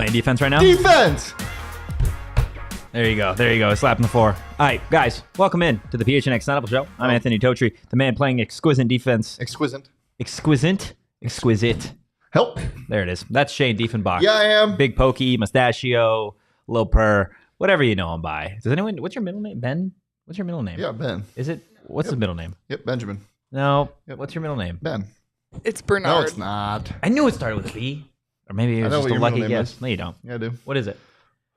playing defense right now? Defense! There you go. There you go. Slapping the floor. All right, guys, welcome in to the PHNX Sun Devils show. I'm Anthony Totri, the man playing exquisite defense. Exquisite. Exquisite. Help. There it is. That's Shane Diefenbach. Yeah, I am. Big pokey, mustachio, low purr, whatever you know him by. Does anyone? What's your middle name? Ben? What's your middle name? Yeah, Ben. Is it? What's the middle name? Yep, Benjamin. No. Yep. What's your middle name? Ben. It's Bernard. No, it's not. I knew it started with a B. Or maybe it was I know just what a your lucky middle name guess. is. No, you don't. Yeah, I do. What is it?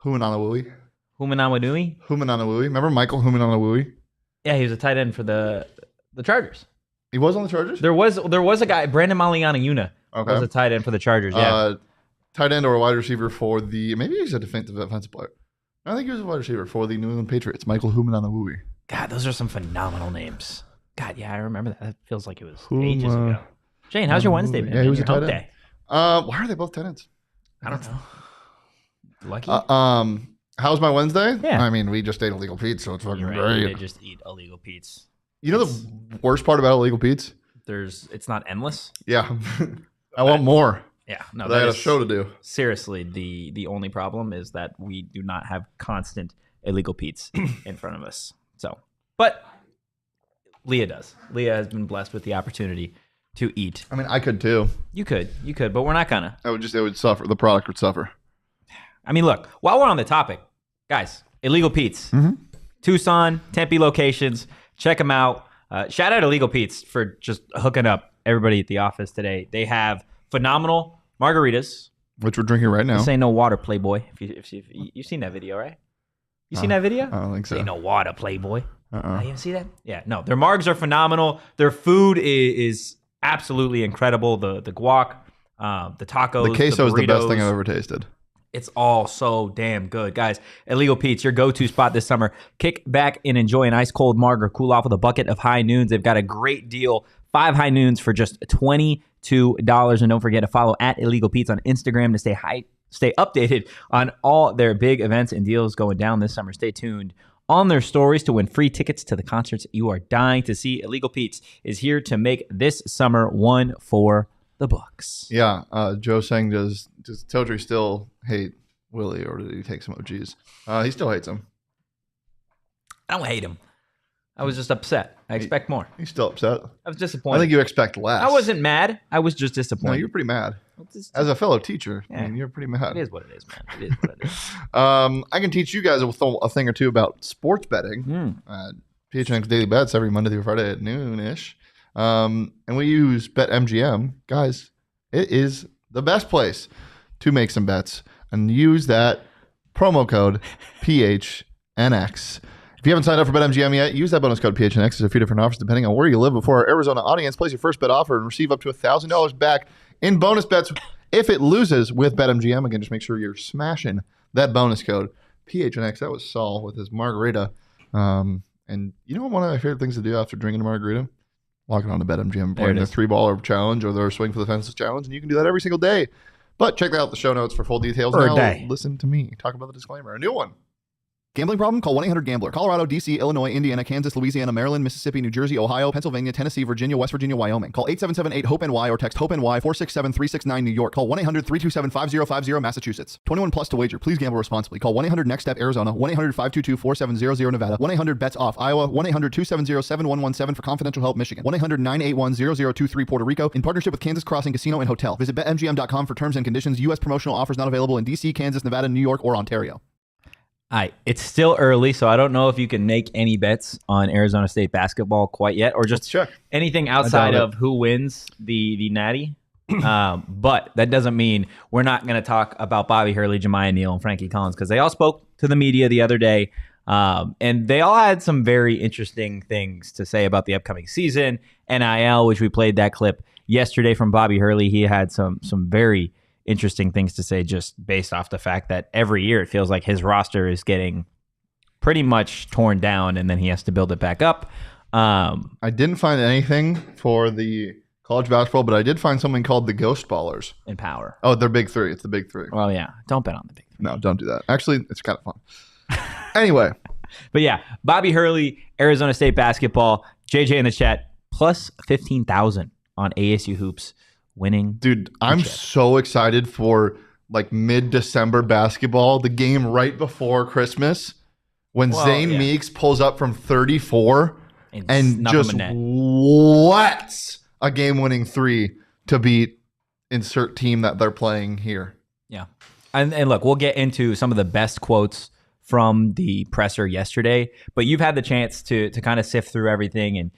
Humananawui. Humanawadui? Humananawui. Remember Michael Humananawui? Yeah, he was a tight end for the Chargers. He was on the Chargers? There was a guy, Brandon Maliana-Yuna, Okay. was a tight end for the Chargers. Yeah. Tight end or a wide receiver for the... Maybe he's a defensive player. I think he was a wide receiver for the New England Patriots. Michael Humananawui. God, those are some phenomenal names. God, yeah, I remember that. That feels like it was ages ago. Shane, how's your Wednesday been? Yeah, he was a Your tight hump end. day. Why are they both tight ends? I don't know. Lucky? How's my Wednesday? Yeah. I mean, we just ate illegal Pete's, so it's fucking You're right. great. They just eat illegal Pete's. You know the worst part about illegal Pete's? It's not endless. Yeah. I want more. Yeah, no, But I that got a is show to do. seriously the only problem is that we do not have constant illegal Pete's in front of us. So, but Leah does. Leah has been blessed with the opportunity to eat. I mean, I could too. You could, but we're not gonna. It would suffer. The product would suffer. I mean, look, while we're on the topic, guys, Illegal Pete's. Tucson, Tempe locations. Check them out. Shout out Illegal Pete's for just hooking up everybody at the office today. They have phenomenal margaritas. Which we're drinking right now. This ain't no water, Playboy. If you've seen that video, right? You seen that video? I don't think so. This ain't no water, Playboy. You didn't see that? Yeah, no. Their margs are phenomenal. Their food is absolutely incredible. The guac, the tacos, The queso is the best thing burritos. I've ever tasted. It's all so damn good. Guys, Illegal Pete's, your go-to spot this summer. Kick back and enjoy an ice-cold marg or cool off with a bucket of high noons. They've got a great deal. 5 high noons for just $22. And don't forget to follow at Illegal Pete's on Instagram to stay updated on all their big events and deals going down this summer. Stay tuned on their stories to win free tickets to the concerts you are dying to see. Illegal Pete's is here to make this summer one for the books. Yeah. Joe saying, does Totri still hate Willie, or did he take some OGs? He still hates him. I don't hate him. I was just upset. I expect more. He's still upset. I was disappointed. I think you expect less. I wasn't mad. I was just No, disappointed. you're pretty mad. It's As a fellow teacher, I Yeah. mean, you're pretty mad. It is what it is, man. It is what it is. I can teach you guys a thing or two about sports betting. PHNX Daily Bets every Monday through Friday at noon-ish. And we use BetMGM. Guys, it is the best place to make some bets. And use that promo code PHNX. If you haven't signed up for BetMGM yet, use that bonus code PHNX. There's a few different offers depending on where you live. Before our Arizona audience, place your first bet offer and receive up to $1,000 back in bonus bets if it loses with BetMGM. Again, just make sure you're smashing that bonus code PHNX. That was Saul with his margarita. And you know what one of my favorite things to do after drinking a margarita? Logging on to BetMGM, playing their 3-baller challenge or their swing for the fences challenge. And you can do that every single day. But check out the show notes for full details. Per Now day. listen to me talk about the disclaimer. A new one. Gambling problem? Call 1-800-GAMBLER. Colorado, D.C., Illinois, Indiana, Kansas, Louisiana, Maryland, Mississippi, New Jersey, Ohio, Pennsylvania, Tennessee, Virginia, West Virginia, Wyoming. Call 877-8-HOPE-NY or text HOPE-NY 467-369 New York. Call 1-800-327-5050 Massachusetts. 21 plus to wager. Please gamble responsibly. Call 1-800-NEXT-STEP Arizona. 1-800-522-4700 Nevada. 1-800-BETS-OFF Iowa. 1-800-270-7117 for confidential help Michigan. 1-800-981-0023 Puerto Rico. In partnership with Kansas Crossing Casino and Hotel. Visit BetMGM.com for terms and conditions. U.S. promotional offers not available in D.C., Kansas, Nevada, New York, or Ontario. All right, it's still early, so I don't know if you can make any bets on Arizona State basketball quite yet, or just Check. anything outside it. of who wins the Natty. But that doesn't mean we're not going to talk about Bobby Hurley, Jamiya Neal, and Frankie Collins, because they all spoke to the media the other day, and they all had some very interesting things to say about the upcoming season. NIL, which we played that clip yesterday from Bobby Hurley, he had some very interesting things to say just based off the fact that every year it feels like his roster is getting pretty much torn down and then he has to build it back up. I didn't find anything for the college basketball, but I did find something called the Ghost Ballers. In power. Oh, they're big three. It's the big three. Well, yeah. Don't bet on the big three. No, don't do that. Actually, it's kind of fun. Anyway. But yeah, Bobby Hurley, Arizona State basketball, JJ in the chat, plus 15,000 on ASU Hoops winning. Dude, I'm so excited for like mid-December basketball, the game right before Christmas, when Zane Meeks pulls up from 34 and just lets a game-winning three to beat insert team that they're playing here. Yeah. And look, we'll get into some of the best quotes from the presser yesterday, but you've had the chance to kind of sift through everything and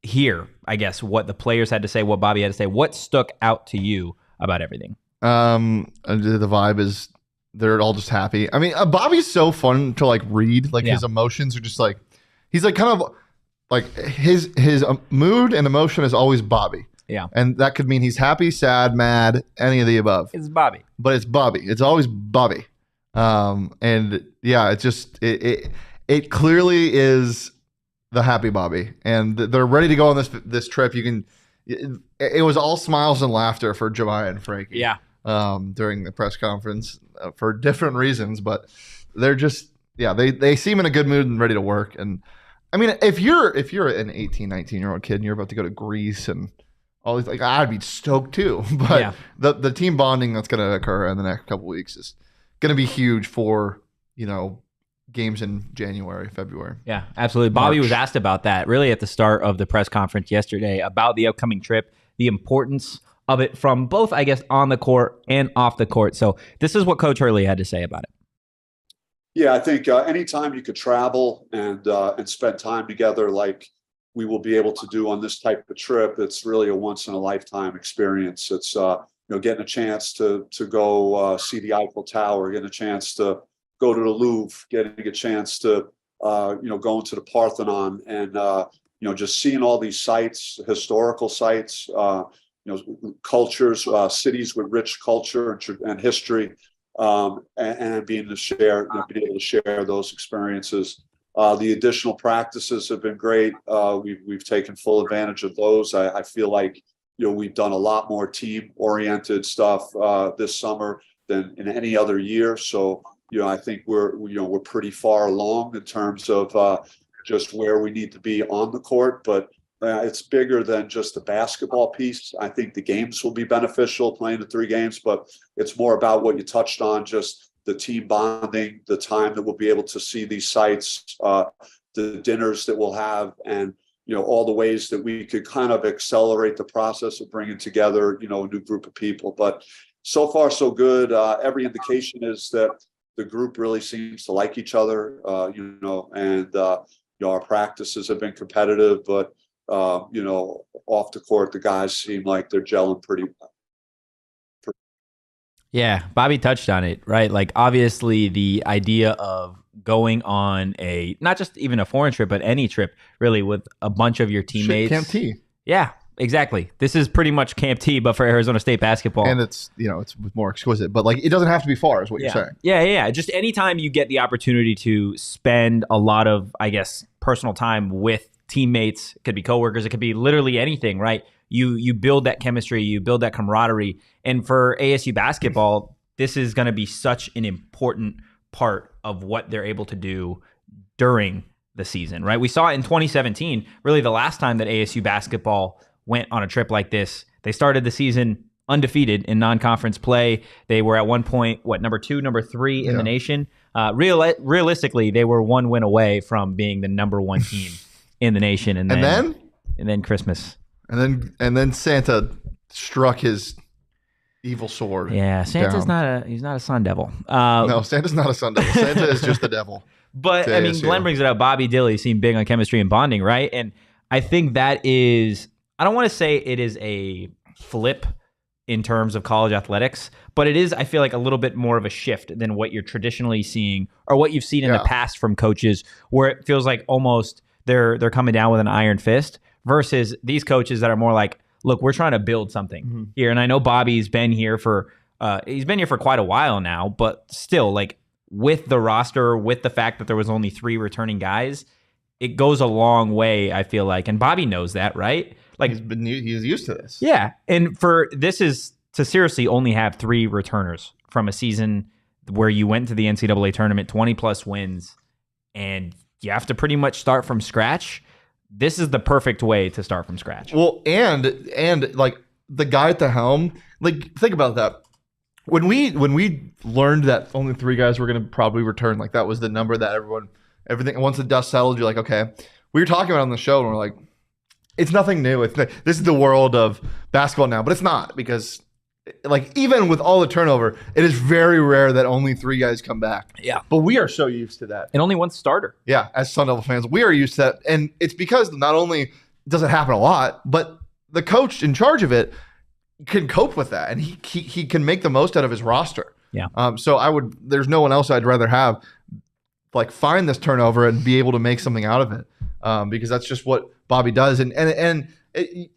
hear, I guess, what the players had to say, what Bobby had to say. What stuck out to you about everything? The vibe is they're all just happy. I mean, Bobby's so fun to like read. Like his emotions are just like, he's like kind of like his mood and emotion is always Bobby. Yeah. And that could mean he's happy, sad, mad, any of the above. It's Bobby. But it's Bobby. It's always Bobby. And yeah, it's just it clearly is the happy Bobby, and they're ready to go on this trip. It was all smiles and laughter for Jamiya and Frankie. Yeah. During the press conference for different reasons, but they're just they seem in a good mood and ready to work. And I mean, if you're an 18, 19-year-old kid and you're about to go to Greece and all these, like, I'd be stoked too. But the team bonding that's going to occur in the next couple of weeks is going to be huge for, games in January, February. Yeah, absolutely. Bobby was asked about that really at the start of the press conference yesterday about the upcoming trip, the importance of it from both, I guess, on the court and off the court. So this is what Coach Hurley had to say about it. Yeah, I think anytime you could travel and spend time together like we will be able to do on this type of trip, it's really a once-in-a-lifetime experience. It's getting a chance to go see the Eiffel Tower, getting a chance to go to the Louvre, getting a chance to go into the Parthenon, and just seeing all these sites, historical sites, cultures, cities with rich culture and history, and being able to share those experiences. The additional practices have been great. We've taken full advantage of those. I feel like we've done a lot more team-oriented stuff this summer than in any other year. So I think we're pretty far along in terms of just where we need to be on the court, but it's bigger than just the basketball piece. I think the games will be beneficial, playing the 3 games, but it's more about what you touched on, just the team bonding, the time that we'll be able to see these sites, the dinners that we'll have, and all the ways that we could kind of accelerate the process of bringing together a new group of people. But so far so good. Every indication is that the group really seems to like each other, and our practices have been competitive, but off the court, the guys seem like they're gelling pretty well. Yeah, Bobby touched on it, right? Like, obviously, the idea of going on not just even a foreign trip, but any trip, really, with a bunch of your teammates. Camp T. Yeah, exactly. This is pretty much Camp T, but for Arizona State basketball. And it's, it's more exquisite, but like, it doesn't have to be far, is what you're saying. Yeah. Just anytime you get the opportunity to spend a lot of, I guess, personal time with teammates, it could be coworkers, it could be literally anything, right? You build that chemistry, you build that camaraderie. And for ASU basketball, this is going to be such an important part of what they're able to do during the season, right? We saw it in 2017, really the last time that ASU basketball went on a trip like this. They started the season undefeated in non-conference play. They were at one point, number 2, number 3 in the nation. Realistically, they were 1 win away from being the number 1 team in the nation. And then Christmas. And then Santa struck his evil sword. Yeah, Santa's he's not a Sun Devil. No, Santa's not a Sun Devil. Santa is just the devil. But I mean, Glenn brings it up. Bobby Dilly seemed big on chemistry and bonding, right? And I think that is, I don't want to say it is a flip in terms of college athletics, but it is, I feel like, a little bit more of a shift than what you're traditionally seeing or what you've seen in the past from coaches, where it feels like almost they're coming down with an iron fist, versus these coaches that are more like, look, we're trying to build something here. And I know Bobby's been here for quite a while now, but still, like, with the roster, with the fact that there was only 3 returning guys, it goes a long way, I feel like. And Bobby knows that, right? Like, he's used to this. Yeah. And this is to seriously only have 3 returners from a season where you went to the NCAA tournament, 20 plus wins, and you have to pretty much start from scratch. This is the perfect way to start from scratch. Well, and like the guy at the helm, like, think about that. When we learned that only 3 guys were going to probably return, like that was the number that everything once the dust settled, you're like, okay. We were talking about it on the show, and we're like, it's nothing new. This is the world of basketball now, but it's not, because like even with all the turnover, it is very rare that only 3 guys come back. Yeah, but we are so used to that, and only one starter. Yeah, as Sun Devil fans, we are used to that, and it's because not only does it happen a lot, but the coach in charge of it can cope with that, and he can make the most out of his roster. Yeah. So there's no one else I'd rather have like find this turnover and be able to make something out of it, because that's just what Bobby does. And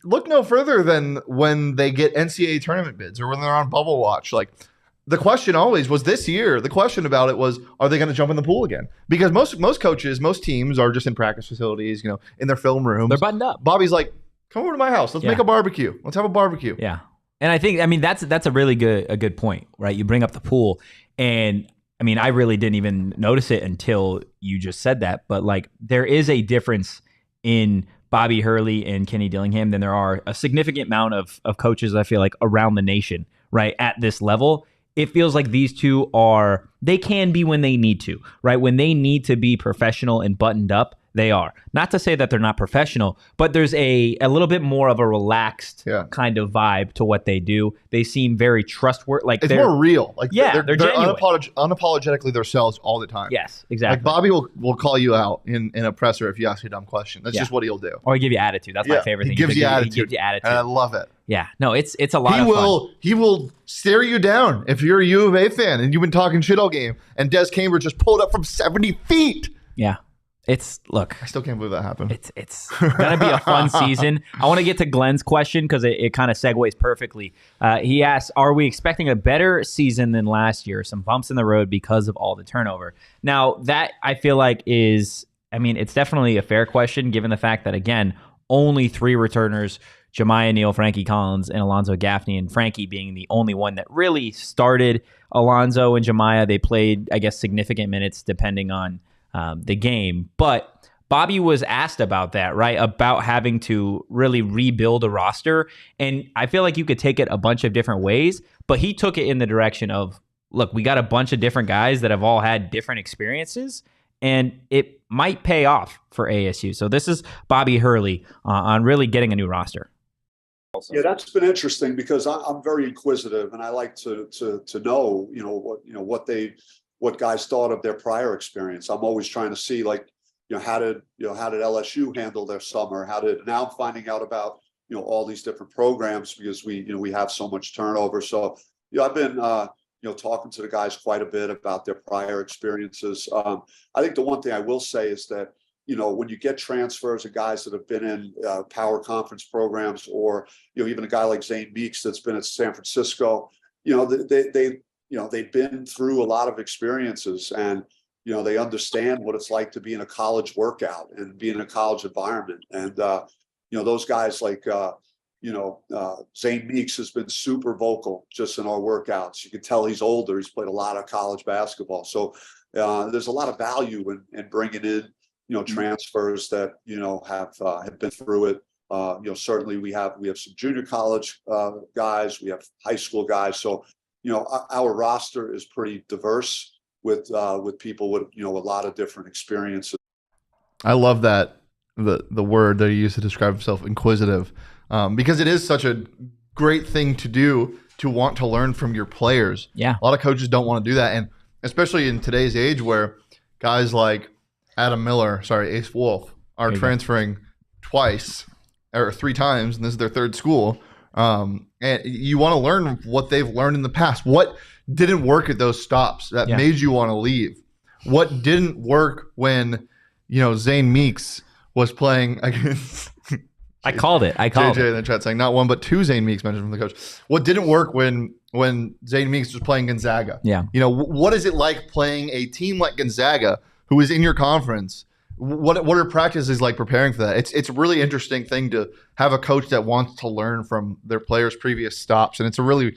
look no further than when they get NCAA tournament bids or when they're on bubble watch. Like the question always was this year. The question about it was, are they going to jump in the pool again? Because most coaches, most teams are just in practice facilities, in their film rooms. They're buttoned up. Bobby's like, come over to my house. Let's make a barbecue. Let's have a barbecue. Yeah. And I think, that's a really good point, right? You bring up the pool, and I really didn't even notice it until you just said that. But like, there is a difference in Bobby Hurley and Kenny Dillingham than there are a significant amount of coaches, I feel like, around the nation, right? At this level, it feels like these two they can be when they need to, right? When they need to be professional and buttoned up, they are. Not to say that they're not professional, but there's a little bit more of a relaxed kind of vibe to what they do. They seem very trustworthy. Like it's more real. Like they're genuine. Unapologetically themselves all the time. Yes, exactly. Like Bobby will call you out in a presser if you ask a dumb question. That's just what he'll do. Or he give you attitude. That's my favorite thing. He gives you attitude. He gives you attitude. And I love it. Yeah. No, it's a lot of fun. He will stare you down if you're a U of A fan and you've been talking shit all game and Des Cambridge just pulled up from 70 feet. Yeah. I still can't believe that happened. It's gonna be a fun season. I want to get to Glenn's question because it kind of segues perfectly. He asks, are we expecting a better season than last year? Some bumps in the road because of all the turnover. Now that I feel like it's definitely a fair question given the fact that, again, only 3 returners, Jamiya Neal, Frankie Collins, and Alonzo Gaffney, and Frankie being the only one that really started. Alonzo and Jamiya, they played, I guess, significant minutes depending on the game. But Bobby was asked about that, right? About having to really rebuild a roster. And I feel like you could take it a bunch of different ways, but he took it in the direction of, look, we got a bunch of different guys that have all had different experiences, and it might pay off for ASU. So this is Bobby Hurley on really getting a new roster. Yeah, that's been interesting because I'm very inquisitive, and I like to know, what guys thought of their prior experience. I'm always trying to see, like, how did LSU handle their summer? Now I'm finding out about, all these different programs because we have so much turnover. So, I've been, talking to the guys quite a bit about their prior experiences. I think the one thing I will say is that, when you get transfers of guys that have been in power conference programs, or, even a guy like Zane Meeks that's been at San Francisco, they've been through a lot of experiences, and, they understand what it's like to be in a college workout and be in a college environment. And, those guys like, Zane Meeks has been super vocal just in our workouts. You can tell he's older. He's played a lot of college basketball. So there's a lot of value in bringing in, transfers that, have been through it. Certainly we have some junior college guys, we have high school guys. So, our roster is pretty diverse with people with, a lot of different experiences. I love that the word that he used to describe himself, inquisitive, because it is such a great thing to do, to want to learn from your players. Yeah. A lot of coaches don't want to do that. And especially in today's age where guys like Ace Wolf are transferring twice or 3 times, and this is their 3rd school. And you want to learn what they've learned in the past. What didn't work at those stops that made you want to leave? What didn't work when, Zane Meeks was playing against... I called it. JJ in the chat saying not 1 but 2 Zane Meeks mentioned from the coach. What didn't work when Zane Meeks was playing Gonzaga? Yeah. What is it like playing a team like Gonzaga who is in your conference? What are practices like preparing for that? It's a really interesting thing to have a coach that wants to learn from their players' previous stops, and it's a really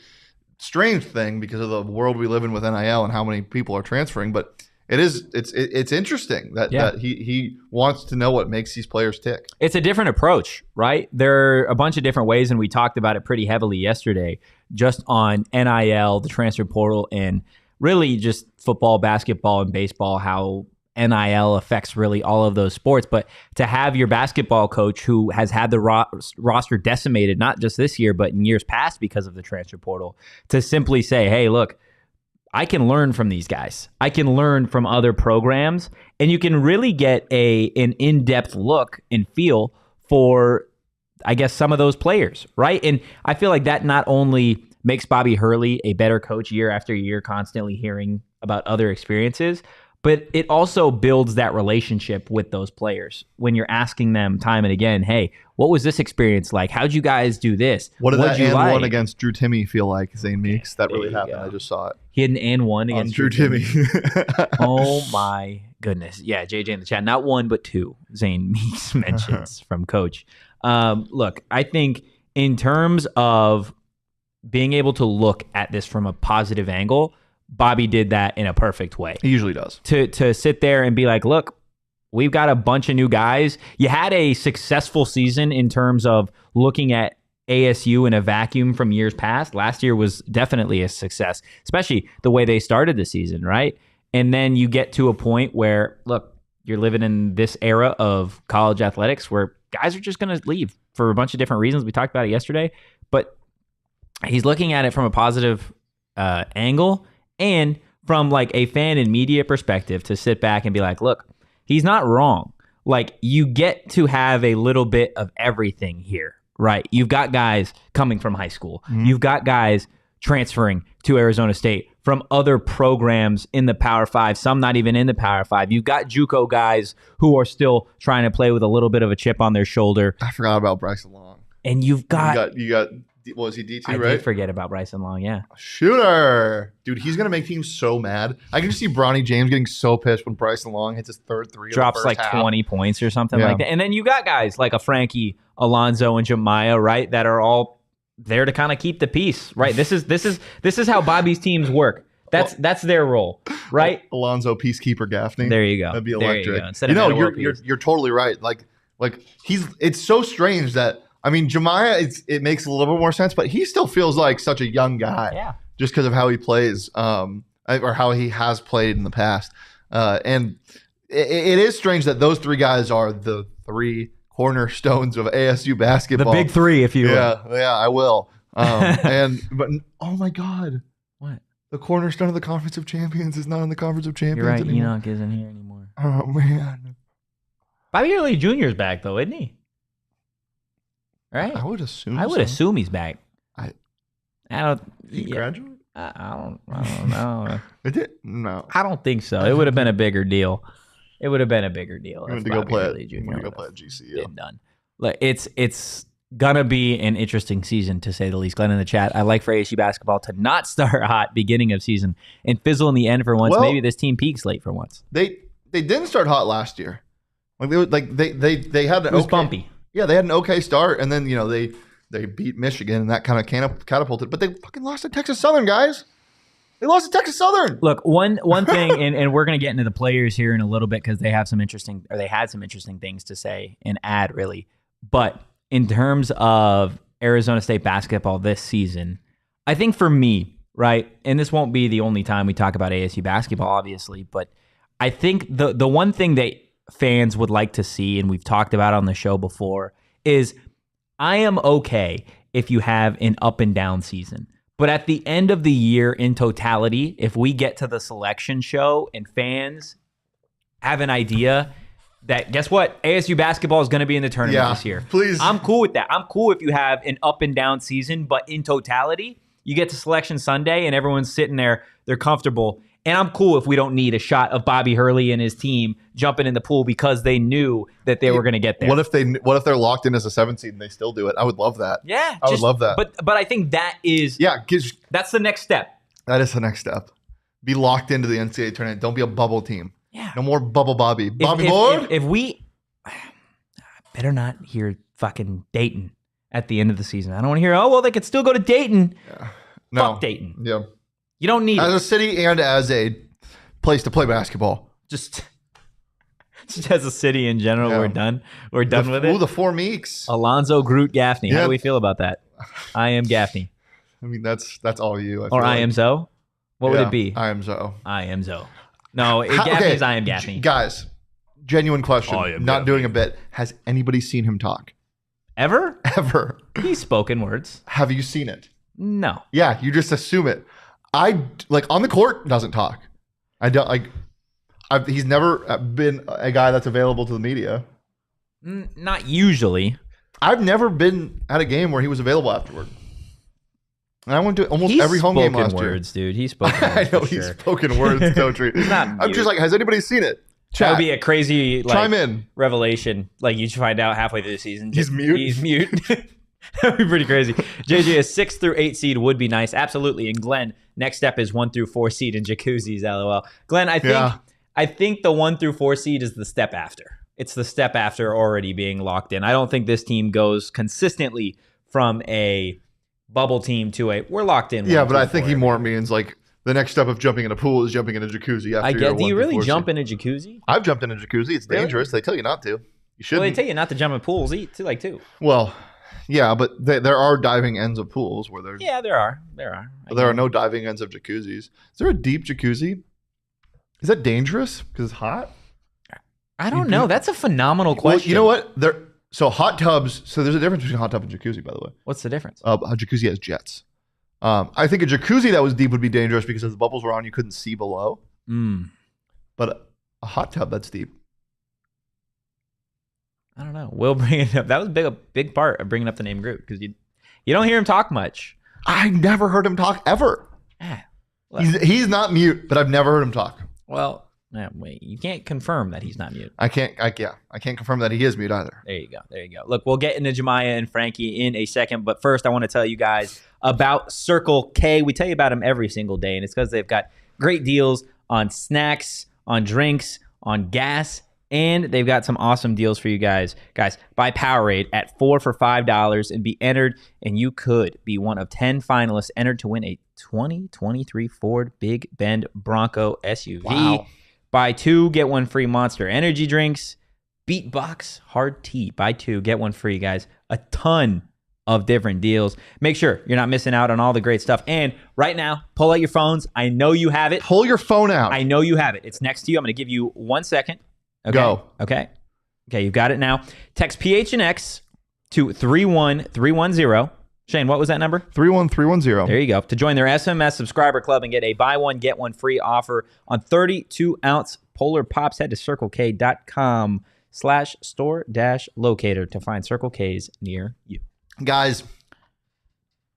strange thing because of the world we live in with NIL and how many people are transferring. But it's interesting that he wants to know what makes these players tick. It's a different approach, right? There are a bunch of different ways, and we talked about it pretty heavily yesterday, just on NIL, the transfer portal, and really just football, basketball, and baseball, how NIL affects really all of those sports. But to have your basketball coach who has had the roster decimated, not just this year, but in years past because of the transfer portal, to simply say, hey, look, I can learn from these guys. I can learn from other programs, and you can really get an in-depth look and feel for, I guess, some of those players, right? And I feel like that not only makes Bobby Hurley a better coach year after year, constantly hearing about other experiences, but it also builds that relationship with those players when you're asking them time and again, hey, what was this experience like? How'd you guys do this? What did that you and like? one against Drew Timme feel like, Zane Meeks? That really happened. I just saw it. He had an and one against Drew Timme. Oh my goodness. Yeah, JJ in the chat. Not one, but two Zane Meeks mentions from Coach. Look, I think in terms of being able to look at this from a positive angle, Bobby did that in a perfect way. He usually does. To sit there and be like, look, we've got a bunch of new guys. You had a successful season in terms of looking at ASU in a vacuum from years past. Last year was definitely a success, especially the way they started the season, right? And then you get to a point where, look, you're living in this era of college athletics where guys are just going to leave for a bunch of different reasons. We talked about it yesterday, but he's looking at it from a positive angle, and from like a fan and media perspective to sit back and be like, look, he's not wrong. Like, you get to have a little bit of everything here, right? You've got guys coming from high school. Mm-hmm. You've got guys transferring to Arizona State from other programs in the Power 5, some not even in the Power 5. You've got JUCO guys who are still trying to play with a little bit of a chip on their shoulder. I forgot about Bryson Long. And you've got... You got what was he, D2, right? I did forget about Bryson Long, yeah. Shooter. Dude, he's going to make teams so mad. I can just see Bronny James getting so pissed when Bryson Long hits his third three. Drops like 20 points or something like that. And then you got guys like a Frankie, Alonzo, and Jamiya, right, that are all there to kind of keep the peace, right? This is how Bobby's teams work. That's their role, right? Alonzo, Peacekeeper Gaffney. There you go. That'd be electric. You know, you're totally right. Like it's so strange that, I mean, Jamiya, it makes a little bit more sense, but he still feels like such a young guy. Yeah. Just because of how he plays, or how he has played in the past. And it is strange that those three guys are the three cornerstones of ASU basketball. The big three, if you will. Yeah, I will. But oh my God. What? The cornerstone of the Conference of Champions is not in the Conference of Champions. You're right. Anymore. Enoch isn't here anymore. Oh, man. Bobby Hurley Jr. is back, though, isn't he? Right? I would assume. Assume he's back. I don't. Did he graduate? I don't know. No. I don't think so. It would have been a bigger deal. It would have been a bigger deal. I'm going to go play at GCU. Been done. Look, it's gonna be an interesting season, to say the least. Glenn in the chat, I like for ASU basketball to not start hot beginning of season and fizzle in the end for once. Well, maybe this team peaks late for once. They didn't start hot last year. They had an bumpy. Yeah, they had an okay start, and then they beat Michigan, and that kind of catapulted. But they fucking lost to Texas Southern, guys. They lost to Texas Southern. Look, one thing, and we're gonna get into the players here in a little bit because they had some interesting things to say and add, really. But in terms of Arizona State basketball this season, I think for me, right, and this won't be the only time we talk about ASU basketball, obviously, but I think the one thing that fans would like to see, and we've talked about on the show before, is I am okay if you have an up and down season. But at the end of the year, in totality, if we get to the selection show and fans have an idea that, guess what, ASU basketball is going to be in the tournament this year. Please. I'm cool with that. I'm cool if you have an up and down season, but in totality, you get to Selection Sunday and everyone's sitting there, they're comfortable. And I'm cool if we don't need a shot of Bobby Hurley and his team jumping in the pool because they knew that they were going to get there. What if they're locked in as a 7th seed and they still do it? I would love that. Yeah, I would love that. But I think that is that's the next step. That is the next step. Be locked into the NCAA tournament. Don't be a bubble team. Yeah. No more bubble Bobby. Bobby board. If we better not hear fucking Dayton at the end of the season. I don't want to hear, they could still go to Dayton. Yeah. Fuck Dayton. Yeah. You don't need as a city and as a place to play basketball. Just as a city in general, Yeah. we're done. We're done with it. The 4 Meeks. Alonzo Groot Gaffney. How Yeah. do we feel about that? I am Gaffney. I mean, that's all you. Or I am Zoe? What would Yeah, it be? I am Zoe. I am Zoe. No, Gaffney's I am Gaffney. Guys, genuine question. I am Not Gaffney. doing a bit. Has anybody seen him talk? Ever? Ever? He's spoken words. Have you seen it? No. Yeah, you just assume it. On the court, doesn't talk. I don't like. He's never been a guy that's available to the media. Not usually. I've never been at a game where he was available afterward. And I went to almost every home game last year. Words, dude. He's spoken words. I know for he's sure. spoken words, Coach. He's not I'm mute. just like, has anybody seen it? That Chat. would be a crazy Chime in. revelation. Like you find out halfway through the season. He's mute? He's mute. That would be pretty crazy. JJ, a 6 through 8 seed would be nice. Absolutely. And Glenn, next step is 1 through 4 seed in jacuzzis, LOL. Glenn, I think the 1 through 4 seed is the step after. It's the step after already being locked in. I don't think this team goes consistently from a bubble team to a we're locked in. Yeah, but I think he more means like the next step of jumping in a pool is jumping in a jacuzzi. After I get. Do you really 1 through 4 jump seed. in a jacuzzi? I've jumped in a jacuzzi. It's Really? dangerous. They tell you not to. You Well, shouldn't. they tell you not to jump in pools. Too. Well, yeah, but there are diving ends of pools where there's Yeah, there are. There there are no diving ends of jacuzzis. Is there a deep jacuzzi? Is that dangerous because it's hot? I don't know. That's a phenomenal question. Well, you know what? So hot tubs. So there's a difference between hot tub and jacuzzi, by the way. What's the difference? A jacuzzi has jets. I think a jacuzzi that was deep would be dangerous because if the bubbles were on, you couldn't see below. But a hot tub that's deep. I don't know. We'll bring it up. That was a big part of bringing up the name Groot because you don't hear him talk much. I never heard him talk ever. Well, He's not mute, but I've never heard him talk. well, wait. You can't confirm that he's not mute. I can't confirm that he is mute either. There you go. Look, we'll get into Jamiya and Frankie in a second, but first I want to tell you guys about Circle K. We tell you about them every single day, and it's because they've got great deals on snacks, on drinks, on gas, and they've got some awesome deals for you guys. Guys, buy Powerade at 4 for $5 and be entered, and you could be one of 10 finalists entered to win a 2023 Ford Big Bend Bronco SUV. Wow. Buy 2, get 1 free Monster Energy drinks. Beatbox Hard Tea. Buy 2, get 1 free, guys. A ton of different deals. Make sure you're not missing out on all the great stuff. And right now, pull out your phones. I know you have it. Pull your phone out. I know you have it. It's next to you. I'm going to give you 1 second. Okay. Go. Okay, you've got it now. Text PHNX to 31310. Shane, what was that number? 31310. There you go. To join their SMS subscriber club and get a buy one, get one free offer on 32-ounce Polar Pops, head to CircleK.com/store-locator to find Circle K's near you. Guys,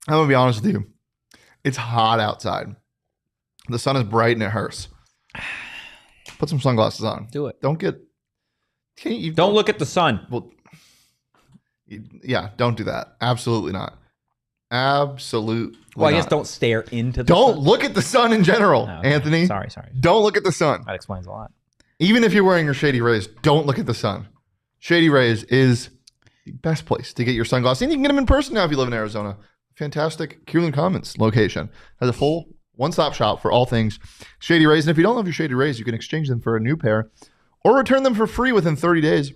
I'm going to be honest with you. It's hot outside. The sun is bright and it hurts. Put some sunglasses on. Do it. Don't look at the sun. Well, yeah, don't do that. Absolutely not. Absolutely. Well, I guess not. don't stare into the Don't sun. look at the sun in general, Oh, okay. Anthony. Sorry. Don't look at the sun. That explains a lot. Even if you're wearing your Shady Rays, don't look at the sun. Shady Rays is the best place to get your sunglasses. And you can get them in person now if you live in Arizona. Fantastic Hurley and Collins location. Has a full one-stop shop for all things Shady Rays. And if you don't love your Shady Rays, you can exchange them for a new pair or return them for free within 30 days.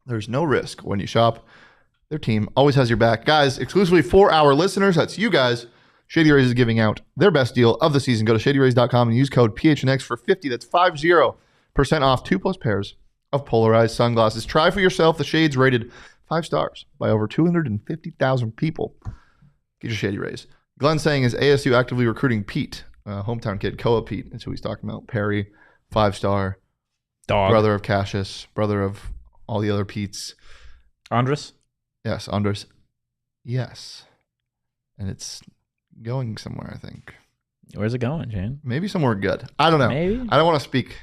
There's no risk when you shop. Their team always has your back. Guys, exclusively for our listeners, that's you guys, Shady Rays is giving out their best deal of the season. Go to shadyrays.com and use code PHNX for 50. That's 50% off 2+ pairs of polarized sunglasses. Try for yourself the shades rated 5 stars by over 250,000 people. Get your Shady Rays. Glenn saying is ASU actively recruiting Pete, hometown kid, Koa Pete. That's who he's talking about. Perry, 5-star, Dog. brother of Cassius, brother of all the other Petes. Andres? Yes, Andres. Yes. And it's going somewhere, I think. Where's it going, Shane? Maybe somewhere good. I don't know. Maybe. I don't want to speak.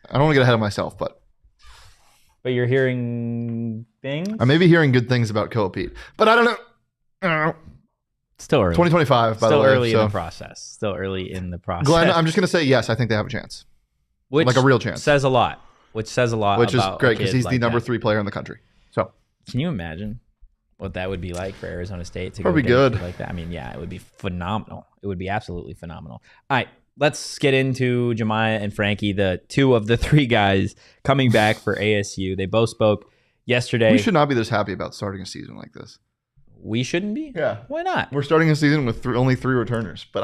I don't want to get ahead of myself, but But you're hearing things? I may be hearing good things about Koa Pete. But I don't know. Still early. 2025, by Still the way. early so. in the process. Still early in the process. Glenn, I'm just going to say yes, I think they have a chance. Which like a real chance. Says a lot. Which says a lot Which is about great a because kid he's like the number that. 3 player in the country. So Can you imagine what that would be like for Arizona State to Probably go get a good. kid like that? I mean, yeah, it would be phenomenal. It would be absolutely phenomenal. All right, let's get into Jamiya and Frankie, the two of the three guys coming back for ASU. They both spoke yesterday. We should not be this happy about starting a season like this. We shouldn't be? Yeah. Why not? We're starting a season with only 3 returners, but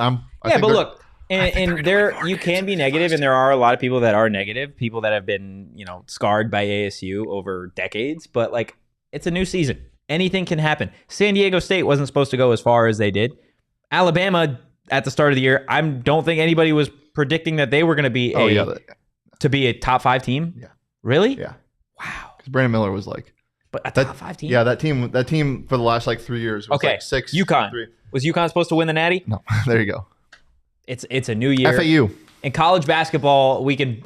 look, and there you can be negative, and there are a lot of people that are negative, people that have been, scarred by ASU over decades, but like it's a new season. Anything can happen. San Diego State wasn't supposed to go as far as they did. Alabama at the start of the year, I don't think anybody was predicting that they were going to be to be a top 5 team. Yeah. Really? Yeah. Wow. Because Brandon Miller was like, but a top 5 team. Yeah, that team for the last 3 years was like 6. UConn. 3. Was UConn supposed to win the Natty? No. There you go. It's a new year. FAU. In college basketball, we can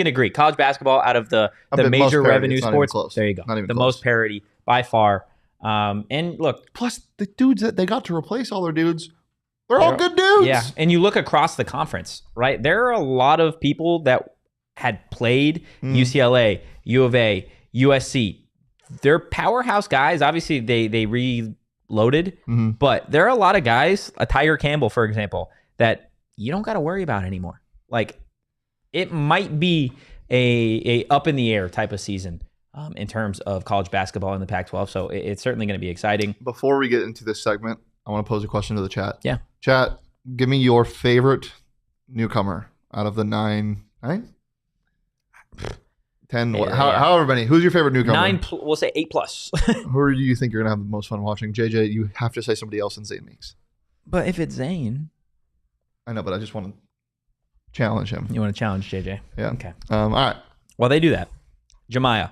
agree. College basketball out of the major revenue sports. There you go. Not even the close. most parity by far. And look, plus the dudes that they got to replace all their dudes, they're all good dudes. Yeah, and you look across the conference, right? There are a lot of people that had played UCLA, U of A, USC. They're powerhouse guys. Obviously, they reloaded, but there are a lot of guys, a Tiger Campbell, for example, that you don't got to worry about anymore. Like, it might be a up in the air type of season in terms of college basketball in the Pac-12. So it's certainly going to be exciting. Before we get into this segment, I want to pose a question to the chat. Yeah. Chat, give me your favorite newcomer out of the 9, 10, however many. Who's your favorite newcomer? 9, we'll say 8+. Who do you think you're going to have the most fun watching? JJ, you have to say somebody else in Zane Meeks. But if it's Zane. I know, but I just want to challenge him. You want to challenge JJ? Yeah. Okay. All right. Well, they do that. Jamiya.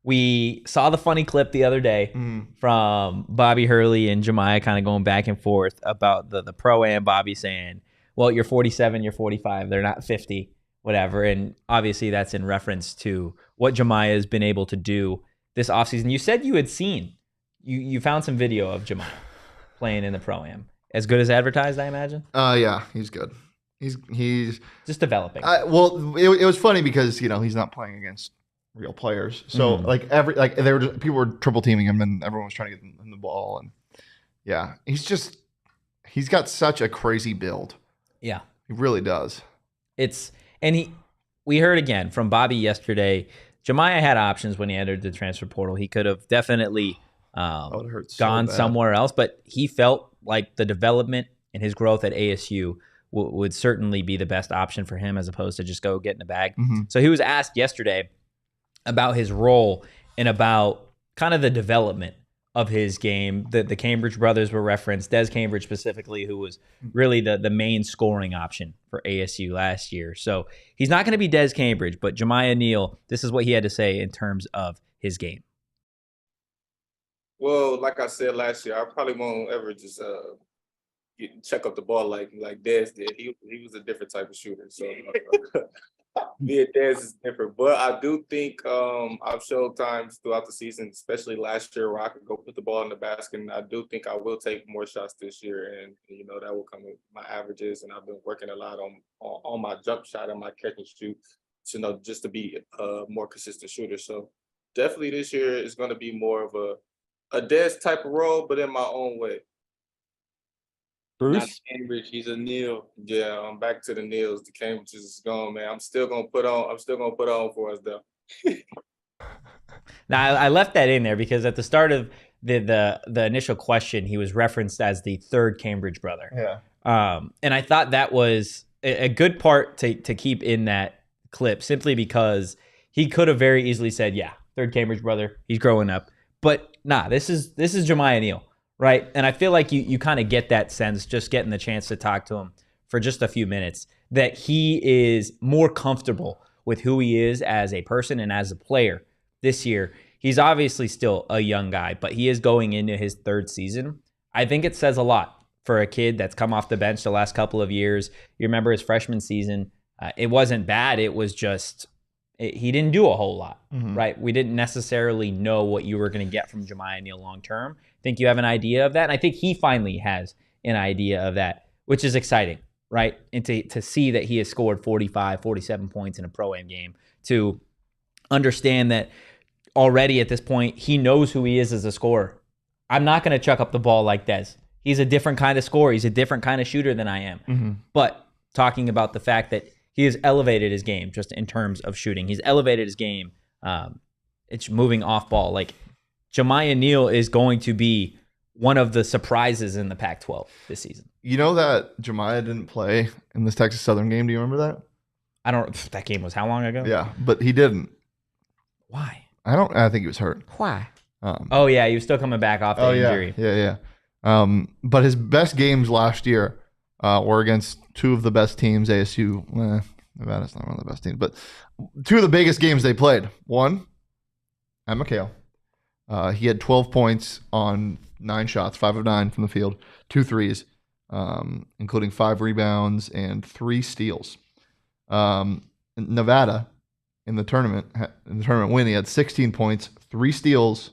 We saw the funny clip the other day from Bobby Hurley and Jamiya kind of going back and forth about the pro-am. Bobby saying, well, you're 47, you're 45, they're not 50, whatever. And obviously that's in reference to what Jamiya has been able to do this offseason. You said you had seen, you found some video of Jamiya playing in the pro-am. As good as advertised, I imagine? Yeah, he's good. He's just developing. Well, it was funny because, he's not playing against real players. So people were triple teaming him and everyone was trying to get him the ball. And yeah, he's got such a crazy build. Yeah. He really does. We heard again from Bobby yesterday, Jamiya had options when he entered the transfer portal. He could have definitely gone somewhere else, but he felt like the development and his growth at ASU would certainly be the best option for him as opposed to just go get in the bag. So he was asked yesterday about his role and about kind of the development of his game. The Cambridge brothers were referenced, Des Cambridge specifically, who was really the main scoring option for ASU last year. So he's not going to be Des Cambridge, but Jamiya Neal, this is what he had to say in terms of his game. Well, like I said last year, I probably won't ever just check up the ball like Des did. He was a different type of shooter. So me and Des is different. But I do think I've showed times throughout the season, especially last year, where I could go put the ball in the basket. And I do think I will take more shots this year. And, that will come with my averages. And I've been working a lot on my jump shot and my catch and shoot, just to be a more consistent shooter. So definitely this year is going to be more of a Des type of role, but in my own way. Bruce? Not Cambridge, he's a Neal. Yeah, I'm back to the Neals. The Cambridge is gone, man. I'm still gonna put on for us though. Now I left that in there because at the start of the initial question, he was referenced as the third Cambridge brother. Yeah. And I thought that was a good part to keep in that clip, simply because he could have very easily said, yeah, third Cambridge brother, he's growing up. But nah, this is Jamiya Neal. Right. And I feel like you kind of get that sense just getting the chance to talk to him for just a few minutes, that he is more comfortable with who he is as a person and as a player this year. He's obviously still a young guy, but he is going into his 3rd season. I think it says a lot for a kid that's come off the bench the last couple of years. You remember his freshman season. It wasn't bad. It was just he didn't do a whole lot, right? We didn't necessarily know what you were going to get from Jamiya Neal long term. I think you have an idea of that, and I think he finally has an idea of that, which is exciting, right? And to see that he has scored 45, 47 points in a pro-am game, to understand that already at this point, he knows who he is as a scorer. I'm not going to chuck up the ball like Des. He's a different kind of scorer. He's a different kind of shooter than I am. But talking about the fact that he has elevated his game just in terms of shooting. He's elevated his game. It's moving off ball. Like Jamiya Neal is going to be one of the surprises in the Pac-12 this season. You know that Jamiya didn't play in this Texas Southern game. Do you remember that? I don't. That game was how long ago? Yeah, but he didn't. Why? I think he was hurt. Why? Oh yeah, he was still coming back off the injury. Yeah. But his best games last year were against two of the best teams. ASU, Nevada's not one of the best teams, but two of the biggest games they played. One, at McHale. He had 12 points on 9 shots, 5 of 9 from the field, 2 threes, including 5 rebounds and 3 steals. Nevada in the tournament win, he had 16 points, 3 steals,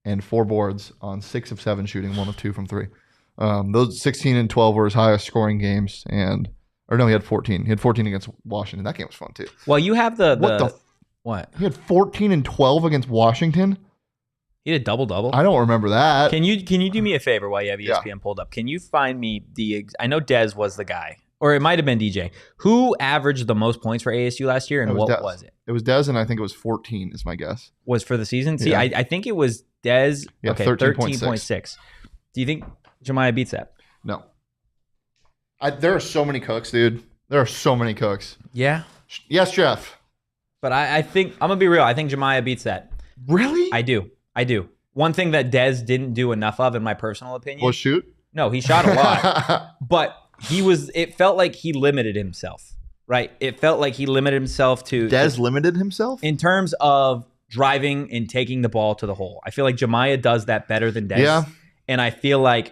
and 4 boards on 6 of 7 shooting, 1 of 2 from 3. Those 16 and 12 were his highest scoring games, he had 14. He had 14 against Washington. That game was fun too. Well, you have what? He had 14 and 12 against Washington. He had a double-double. I don't remember that. Can you do me a favor while you have ESPN pulled up? Can you find me I know Dez was the guy, or it might have been DJ, who averaged the most points for ASU last year, and what was it? It was Dez, and I think it was 14 is my guess. Was for the season? See, yeah. I think it was Dez. Yeah, okay, 13.6. Do you think Jamiya beats that? No. There are so many cooks, dude. There are so many cooks. Yeah? Yes, Jeff. But I think, I'm going to be real, I think Jamiya beats that. Really? I do. One thing that Dez didn't do enough of, in my personal opinion. Was shoot? No, he shot a lot. But it felt like he limited himself, right? It felt like he limited himself to. Dez limited himself? In terms of driving and taking the ball to the hole. I feel like Jamiya does that better than Dez. Yeah. And I feel like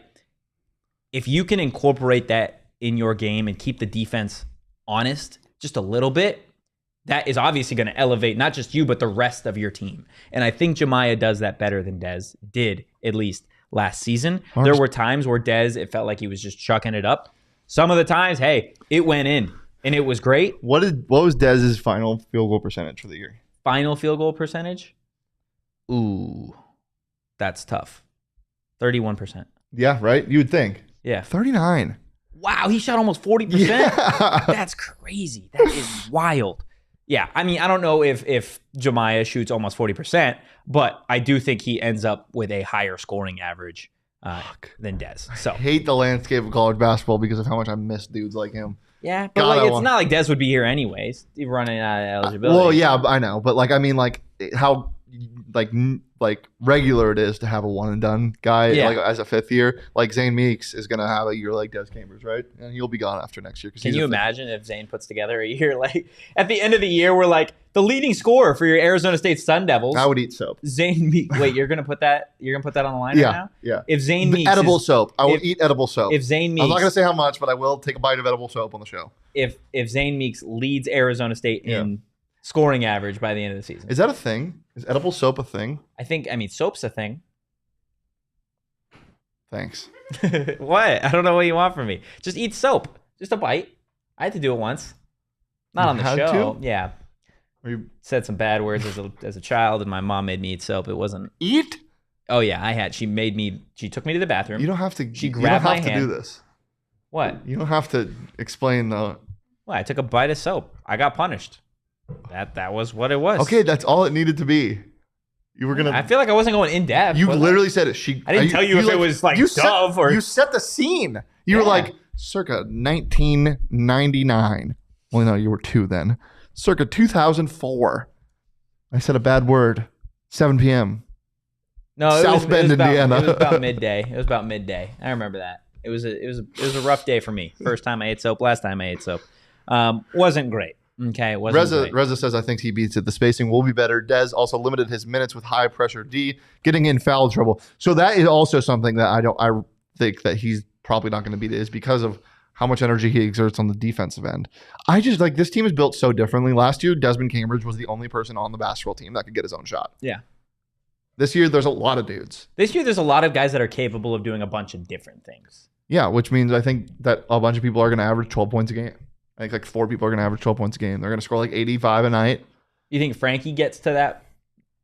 if you can incorporate that in your game and keep the defense honest just a little bit, that is obviously going to elevate not just you, but the rest of your team. And I think Jamiya does that better than Dez did, at least last season. There were times where Dez, it felt like he was just chucking it up. Some of the times, hey, it went in, and it was great. What was Dez's final field goal percentage for the year? Final field goal percentage? Ooh, that's tough. 31%. Yeah, right? You would think. Yeah. 39. Wow, he shot almost 40%? Yeah. That's crazy. That is wild. Yeah, I mean, I don't know if Jamiya shoots almost 40%, but I do think he ends up with a higher scoring average than Dez. So I hate the landscape of college basketball because of how much I miss dudes like him. Yeah, but it's not like Dez would be here anyways. He's running out of eligibility. Well, yeah, I know, but how regular it is to have a one and done guy as a 5th year. Like Zane Meeks is going to have a year like Des Chambers, right? And he'll be gone after next year. Can you imagine if Zane puts together a year like at the end of the year, we're like the leading scorer for your Arizona State Sun Devils? I would eat soap. Zane Meeks. Wait, you're going to put that? You're going to put that on the line right now? Yeah. If Zane Meeks edible soap, I will eat edible soap. If Zane Meeks, I'm not going to say how much, but I will take a bite of edible soap on the show. If Zane Meeks leads Arizona State in scoring average by the end of the season, is that a thing? Is edible soap a thing? I mean, soap's a thing. Thanks. What? I don't know what you want from me. Just eat soap. Just a bite. I had to do it once. Not on the show. To? Yeah. You said some bad words as a child, and my mom made me eat soap. It wasn't eat. Oh yeah, I had. She took me to the bathroom. You don't have to. She grabbed my hand. You don't have to do this. What? You don't have to explain the. Well, I took a bite of soap. I got punished. That was what it was. Okay, that's all it needed to be. You were gonna. I feel like I wasn't going in depth. You literally said it. I didn't tell you if it was like Dove or. You set the scene. You were like circa 1999. Well, no, you were 2 then. Circa 2004. I said a bad word. 7 p.m. No, South Bend, Indiana. It was about midday. I remember that. It was a rough day for me. First time I ate soap. Last time I ate soap. Wasn't great. Okay, it wasn't great. Reza says, I think he beats it. The spacing will be better. Dez also limited his minutes with high pressure D, getting in foul trouble. So that is also something that I think that he's probably not going to beat it, is because of how much energy he exerts on the defensive end. I just this team is built so differently. Last year, Desmond Cambridge was the only person on the basketball team that could get his own shot. Yeah. This year, there's a lot of dudes. This year, there's a lot of guys that are capable of doing a bunch of different things. Yeah, which means I think that a bunch of people are going to average 12 points a game. I think like 4 people are going to average 12 points a game. They're going to score like 85 a night. You think Frankie gets to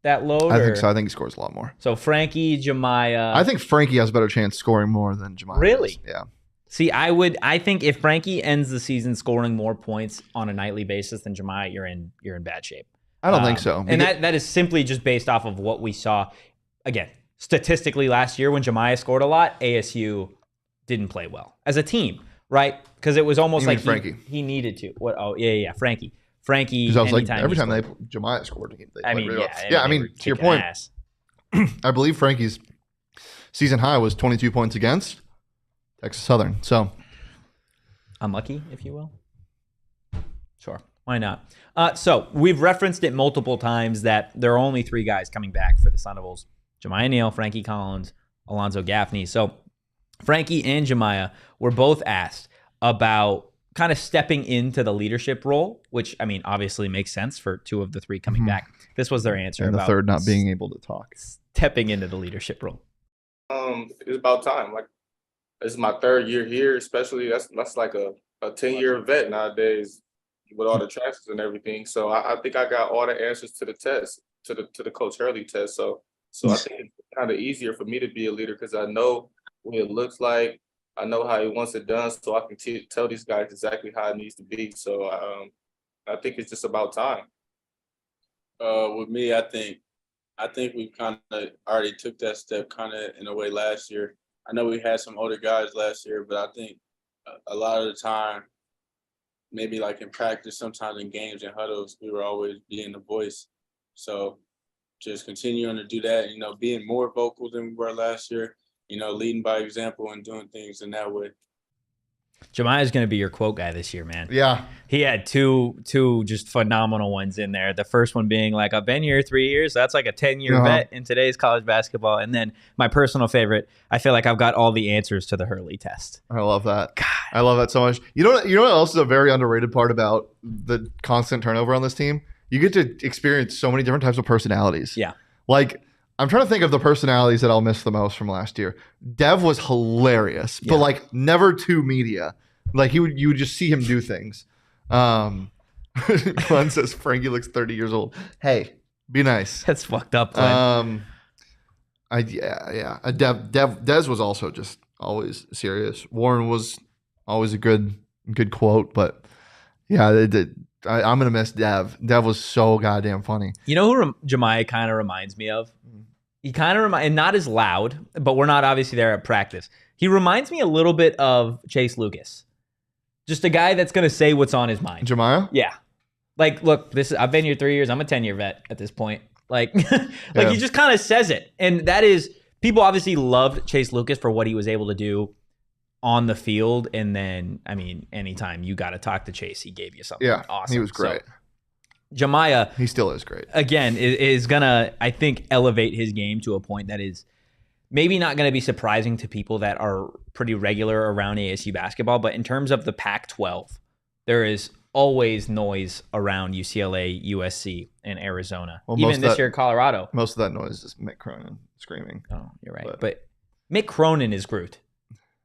that load? I think so. I think he scores a lot more. So Frankie, Jamiya. I think Frankie has a better chance scoring more than Jamiya. Really? Yeah. See, I think if Frankie ends the season scoring more points on a nightly basis than Jamiya, you're in bad shape. I don't think so. And that is simply just based off of what we saw. Again, statistically last year when Jamiya scored a lot, ASU didn't play well as a team, right? Because it was almost like he needed to. What? Oh, yeah, Frankie. Because I was like, every time Jamiya scored, they played really well. Yeah, I mean, to your point, I believe Frankie's season high was 22 points against Texas Southern. So unlucky, if you will. Sure, why not? So we've referenced it multiple times that there are only 3 guys coming back for the Sun Devils: Jamiya Neal, Frankie Collins, Alonzo Gaffney. So Frankie and Jamiya were both asked about kind of stepping into the leadership role, which, I mean, obviously makes sense for 2 of the 3 coming back. This was their answer. And the third not being able to talk. Stepping into the leadership role. It's about time. Like, this is my 3rd year here, especially. That's like a 10-year vet nowadays with all the transfers and everything. So I think I got all the answers to the test, to the Coach Hurley test. So I think it's kind of easier for me to be a leader because I know what it looks like. I know how he wants it done, so I can tell these guys exactly how it needs to be. So I think it's just about time. With me, I think we kind of already took that step kind of in a way last year. I know we had some older guys last year, but I think a lot of the time, maybe like in practice, sometimes in games and huddles, we were always being the voice. So just continuing to do that, being more vocal than we were last year, leading by example and doing things in that way. Jamiya is going to be your quote guy this year, man. Yeah. He had two just phenomenal ones in there. The first one being like, I've been here 3 years. That's like a 10-year vet in today's college basketball. And then my personal favorite, I feel like I've got all the answers to the Hurley test. I love that. God. I love that so much. You know what else is a very underrated part about the constant turnover on this team? You get to experience so many different types of personalities. Yeah. Like, I'm trying to think of the personalities that I'll miss the most from last year. Dev was hilarious, but like never to media. Like you would just see him do things. Glenn says Frankie looks 30 years old. Hey, be nice. That's fucked up, Glenn. Dez was also just always serious. Warren was always a good quote, but yeah, I'm gonna miss Dev. Dev was so goddamn funny. You know who Jamiya kind of reminds me of? He kind of and not as loud, but we're not obviously there at practice. He reminds me a little bit of Chase Lucas. Just a guy that's going to say what's on his mind. Jamiya? Yeah. Like, look, I've been here 3 years. I'm a 10-year vet at this point. Like he just kind of says it. And that is, people obviously loved Chase Lucas for what he was able to do on the field. And then, I mean, anytime you got to talk to Chase, he gave you something awesome. He was great. So, Jamiya, he still is great. Again, is going to, I think, elevate his game to a point that is maybe not going to be surprising to people that are pretty regular around ASU basketball, but in terms of the Pac-12, there is always noise around UCLA, USC, and Arizona. Well, even this year, Colorado. Most of that noise is Mick Cronin screaming. Oh, you're right. But Mick Cronin is Groot.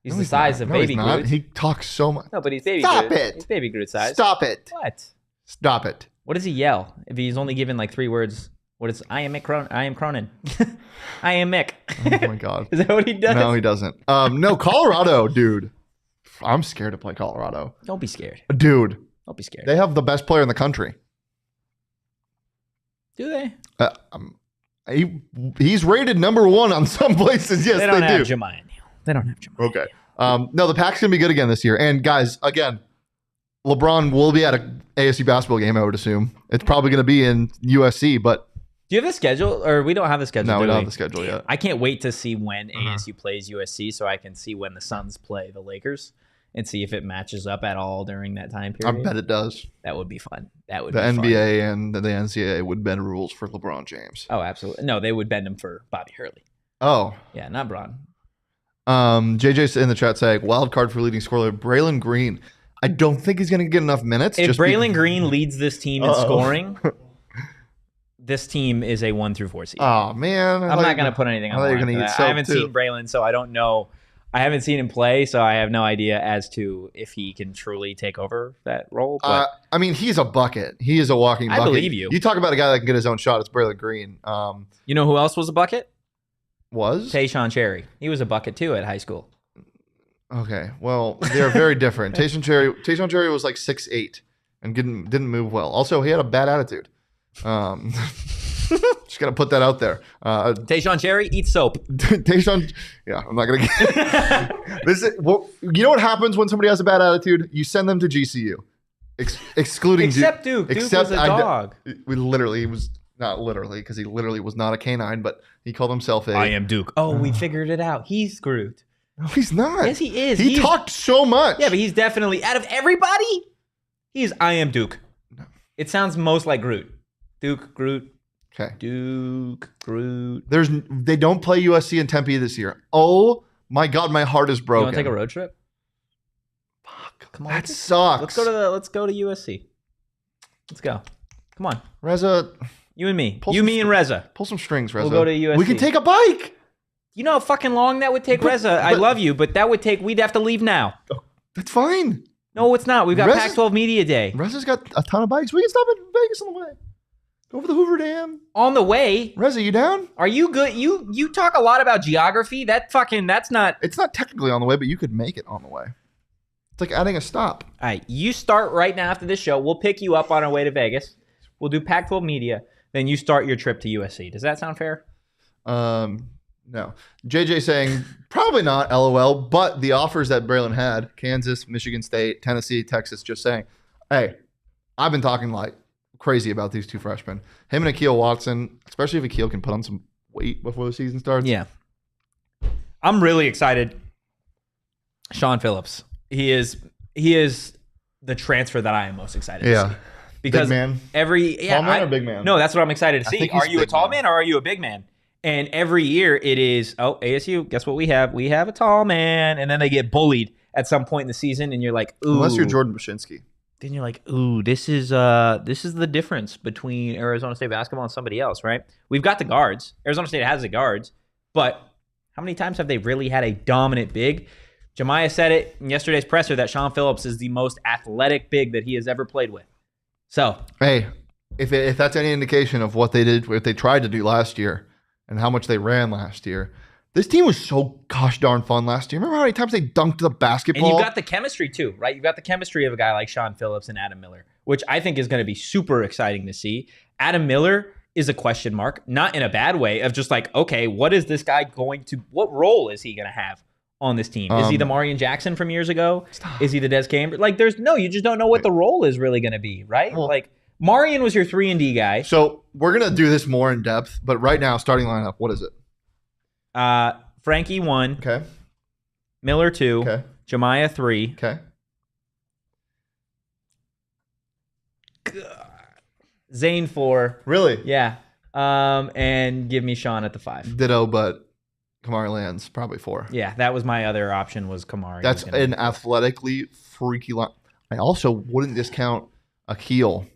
He's the size of baby Groot. He talks so much. No, but he's baby Groot. Stop it. He's baby Groot size. Stop it. What? Stop it. What does he yell if he's only given like 3 words? What is I am Mick Cronin? I am Cronin. I am Mick. Oh my God. Is that what he does? No, he doesn't. No, Colorado, dude. I'm scared to play Colorado. Don't be scared. Dude. Don't be scared. They have the best player in the country. Do they? He's rated #1 on some places. Yes, they do. They don't have Jamiya Neal. They don't have Jamiya. Okay. No, the Pac's going to be good again this year. And guys, again, LeBron will be at an ASU basketball game, I would assume. It's probably going to be in USC, but do you have the schedule, or we don't have the schedule? No, we don't have the schedule yet. I can't wait to see when ASU plays USC, so I can see when the Suns play the Lakers and see if it matches up at all during that time period. I bet it does. That would be fun. That would the be NBA fun. And the NCAA would bend rules for LeBron James. Oh, absolutely. No, they would bend them for Bobby Hurley. Oh, yeah, not Braun. JJ's in the chat saying wild card for leading scorer Braylon Green. I don't think he's going to get enough minutes. If Braylon Green leads this team in scoring, this team is a 1 through 4 seed. Oh man, I'm not going to put anything on the line. I haven't seen Braylon, so I don't know. I haven't seen him play, so I have no idea as to if he can truly take over that role. But I mean, he's a bucket. He is a walking bucket. I believe you. You talk about a guy that can get his own shot. It's Braylon Green. You know who else was a bucket? Was Tayshaun Cherry. He was a bucket too at high school. Okay, well, they're very different. Tayshaun Cherry was like 6'8" and didn't move well. Also, he had a bad attitude. Just gotta put that out there. Tayshaun Cherry eats soap. Tayshaun, yeah, I'm not gonna get this. You know what happens when somebody has a bad attitude? You send them to GCU, excluding Except Duke. Duke was a dog. He was not literally because he literally was not a canine, but he called himself I am Duke. Oh, we figured it out. He's Groot. No, he's not. Yes, he is. He talked so much. Yeah, but he's definitely out of everybody. He's I am Duke. No. It sounds most like Groot. Duke, Groot. Okay. Duke, Groot. They don't play USC and Tempe this year. Oh my God, my heart is broken. You want to take a road trip? Fuck. Come on. That sucks. Let's go to USC. Let's go. Come on. Reza. You and me. Pull You, some me, and Reza. Pull some strings, Reza. We'll go to USC. We can take a bike. You know how fucking long that would take, Reza? I love you, but we'd have to leave now. That's fine. No, it's not. We've got Reza's- Pac-12 Media Day. Reza's got a ton of bikes. We can stop at Vegas on the way. Go over the Hoover Dam. On the way. Reza, you down? Are you good? You talk a lot about geography. That's not. It's not technically on the way, but you could make it on the way. It's like adding a stop. All right, you start right now after this show. We'll pick you up on our way to Vegas. We'll do Pac-12 Media. Then you start your trip to USC. Does that sound fair? No. JJ saying probably not, LOL, but the offers that Braylon had, Kansas, Michigan State, Tennessee, Texas, just saying, hey, I've been talking like crazy about these two freshmen. Him and Akeel Watson, especially if Akeel can put on some weight before the season starts. Yeah. I'm really excited. Sean Phillips. He is the transfer that I am most excited to see. Because big man. Tall man or big man? No, that's what I'm excited to I see. think he's Are you a big tall man. man or are you a big man? And every year it is, ASU, guess what we have? We have a tall man. And then they get bullied at some point in the season, and you're like, ooh. Unless you're Jordan Bashinsky. Then you're like, ooh, this is the difference between Arizona State basketball and somebody else, right? We've got the guards. Arizona State has the guards, but how many times have they really had a dominant big? Jamiya said it in yesterday's presser that Sean Phillips is the most athletic big that he has ever played with. So, hey, if that's any indication of what they did, what they tried to do last year, and how much they ran last year, this team was so gosh darn fun last year. Remember how many times they dunked the basketball? and you've got the chemistry too, right? You've got the chemistry of a guy like Sean Phillips and Adam Miller, which I think is going to be super exciting to see. Adam Miller is a question mark, not in a bad way, of just like, okay, what role is he going to have on this team? Is he the Marion Jackson from years ago? Stop. Is he the Des Cambridge? Like, you just don't know what the role is really going to be, right? Well, like, Marion was your 3-and-D guy. So we're going to do this more in depth, but right now, starting lineup, what is it? Frankie 1, Okay. Miller 2, Okay. Jamiya 3, Okay. Zane 4. Really? Yeah. And give me Sean at the 5. Ditto, but Kamari Lands, probably 4. Yeah, that was my other option, was Kamari. That's an athletically freaky line. I also wouldn't discount Akeel.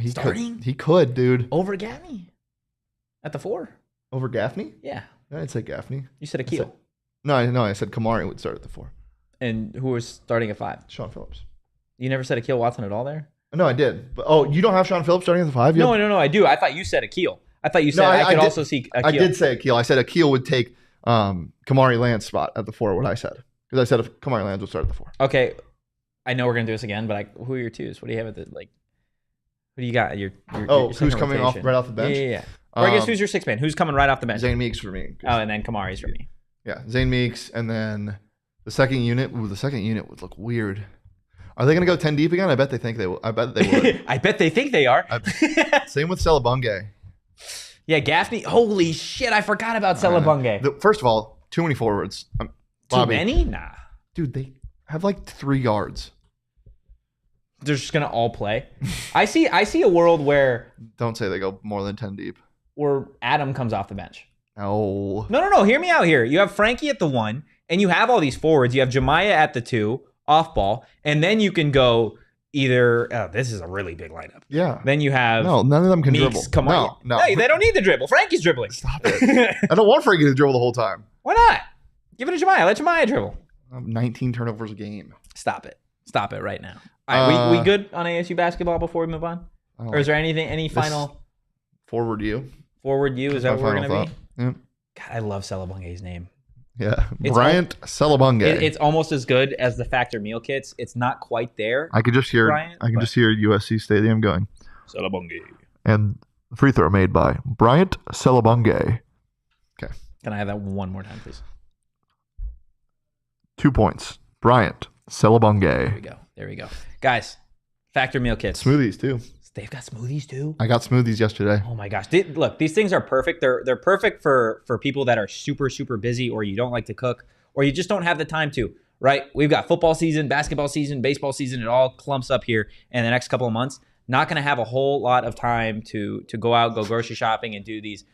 Starting? He could, dude. Over Gaffney at the 4. Over Gaffney? Yeah. I'd say Gaffney. You said Akeel. No, I said Kamari would start at the 4. And who was starting at 5? Sean Phillips. You never said Akeel Watson at all there? No, I did. But you don't have Sean Phillips starting at the 5? No, I do. I thought you said Akeel. I thought you said I could also see Akeel. I did say Akeel. I said Akeel would take Kamari Land's spot at the 4, what I said. Because I said if Kamari Lands would start at the 4. Okay. I know we're going to do this again, but who are your 2s? What do you have at the, like, who do you got? Your who's second coming rotation? right off the bench? Yeah. Or I guess who's your 6th man? Who's coming right off the bench? Zane Meeks for me. Oh, and then Kamari's for me. Yeah, Zane Meeks, and then the second unit. Ooh, the second unit would look weird. Are they going to go 10 deep again? I bet they think they will. I bet they would. I bet they think they are. Same with Celebunge. Yeah, Gaffney. Holy shit, I forgot about Celebunge. First of all, too many forwards. Too many? Nah. Dude, they have like 3 guards. They're just gonna all play. I see a world where Don't say they go more than 10 deep. Adam comes off the bench. No. No. Hear me out here. You have Frankie at the 1, and you have all these forwards. You have Jamiya at the 2, off ball, and then you can go either. Oh, this is a really big lineup. Yeah. Then you have No, none of them can Meeks, dribble. Come on. No. They don't need the dribble. Frankie's dribbling. Stop it. I don't want Frankie to dribble the whole time. Why not? Give it to Jamiya. Let Jamiya dribble. 19 turnovers a game. Stop it right now. All right, we good on ASU basketball before we move on? Or is there any final forward you? Forward you? Is that what we're going to be? Yeah. God, I love Celebunge's name. Yeah, It's Bryant Celebunge. It's almost as good as the Factor meal kits. It's not quite there. I could just hear. Bryant, I can just hear USC Stadium going. Celebunge. And the free throw made by Bryant Celebunge. Okay. Can I have that one more time, please? 2 points. Bryant Celebunge. There we go. Guys, Factor meal kits. Smoothies too. They've got smoothies too. I got smoothies yesterday. Oh my gosh. Look, these things are perfect. They're perfect for people that are super, super busy, or you don't like to cook, or you just don't have the time to, right? We've got football season, basketball season, baseball season. It all clumps up here in the next couple of months. Not going to have a whole lot of time to go out, go grocery shopping, and do these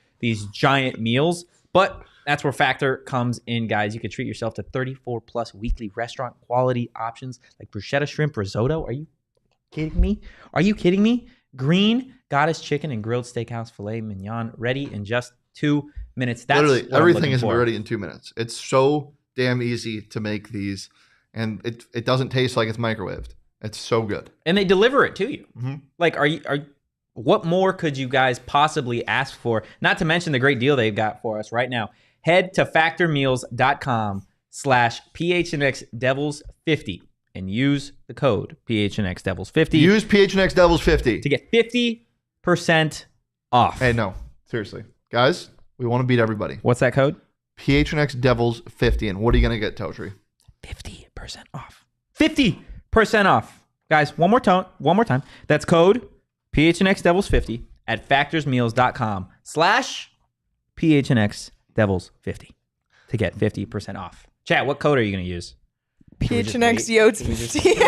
giant meals. But that's where Factor comes in, guys. You can treat yourself to 34 plus weekly restaurant quality options like bruschetta shrimp risotto. Are you kidding me? Green Goddess chicken and grilled steakhouse filet mignon ready in just 2 minutes. That's literally what I'm everything looking is for. ready in 2 minutes. It's so damn easy to make these, and it doesn't taste like it's microwaved. It's so good. And they deliver it to you. Mm-hmm. Like, what more could you guys possibly ask for? Not to mention the great deal they've got for us right now. Head to factormeals.com/PHNX Devils 50 and use the code PHNX Devils 50. Use PHNX Devils 50 to get 50% off. Hey, no, seriously, guys, we want to beat everybody. What's that code? PHNX Devils 50. And what are you gonna get, Totri? 50% off. 50% off. Guys, one more time. That's code PHNX Devils 50 at factorsmeals.com/PHNX Devils 50 to get 50% off. Chat, what code are you going to use? PHNX Yotes 50.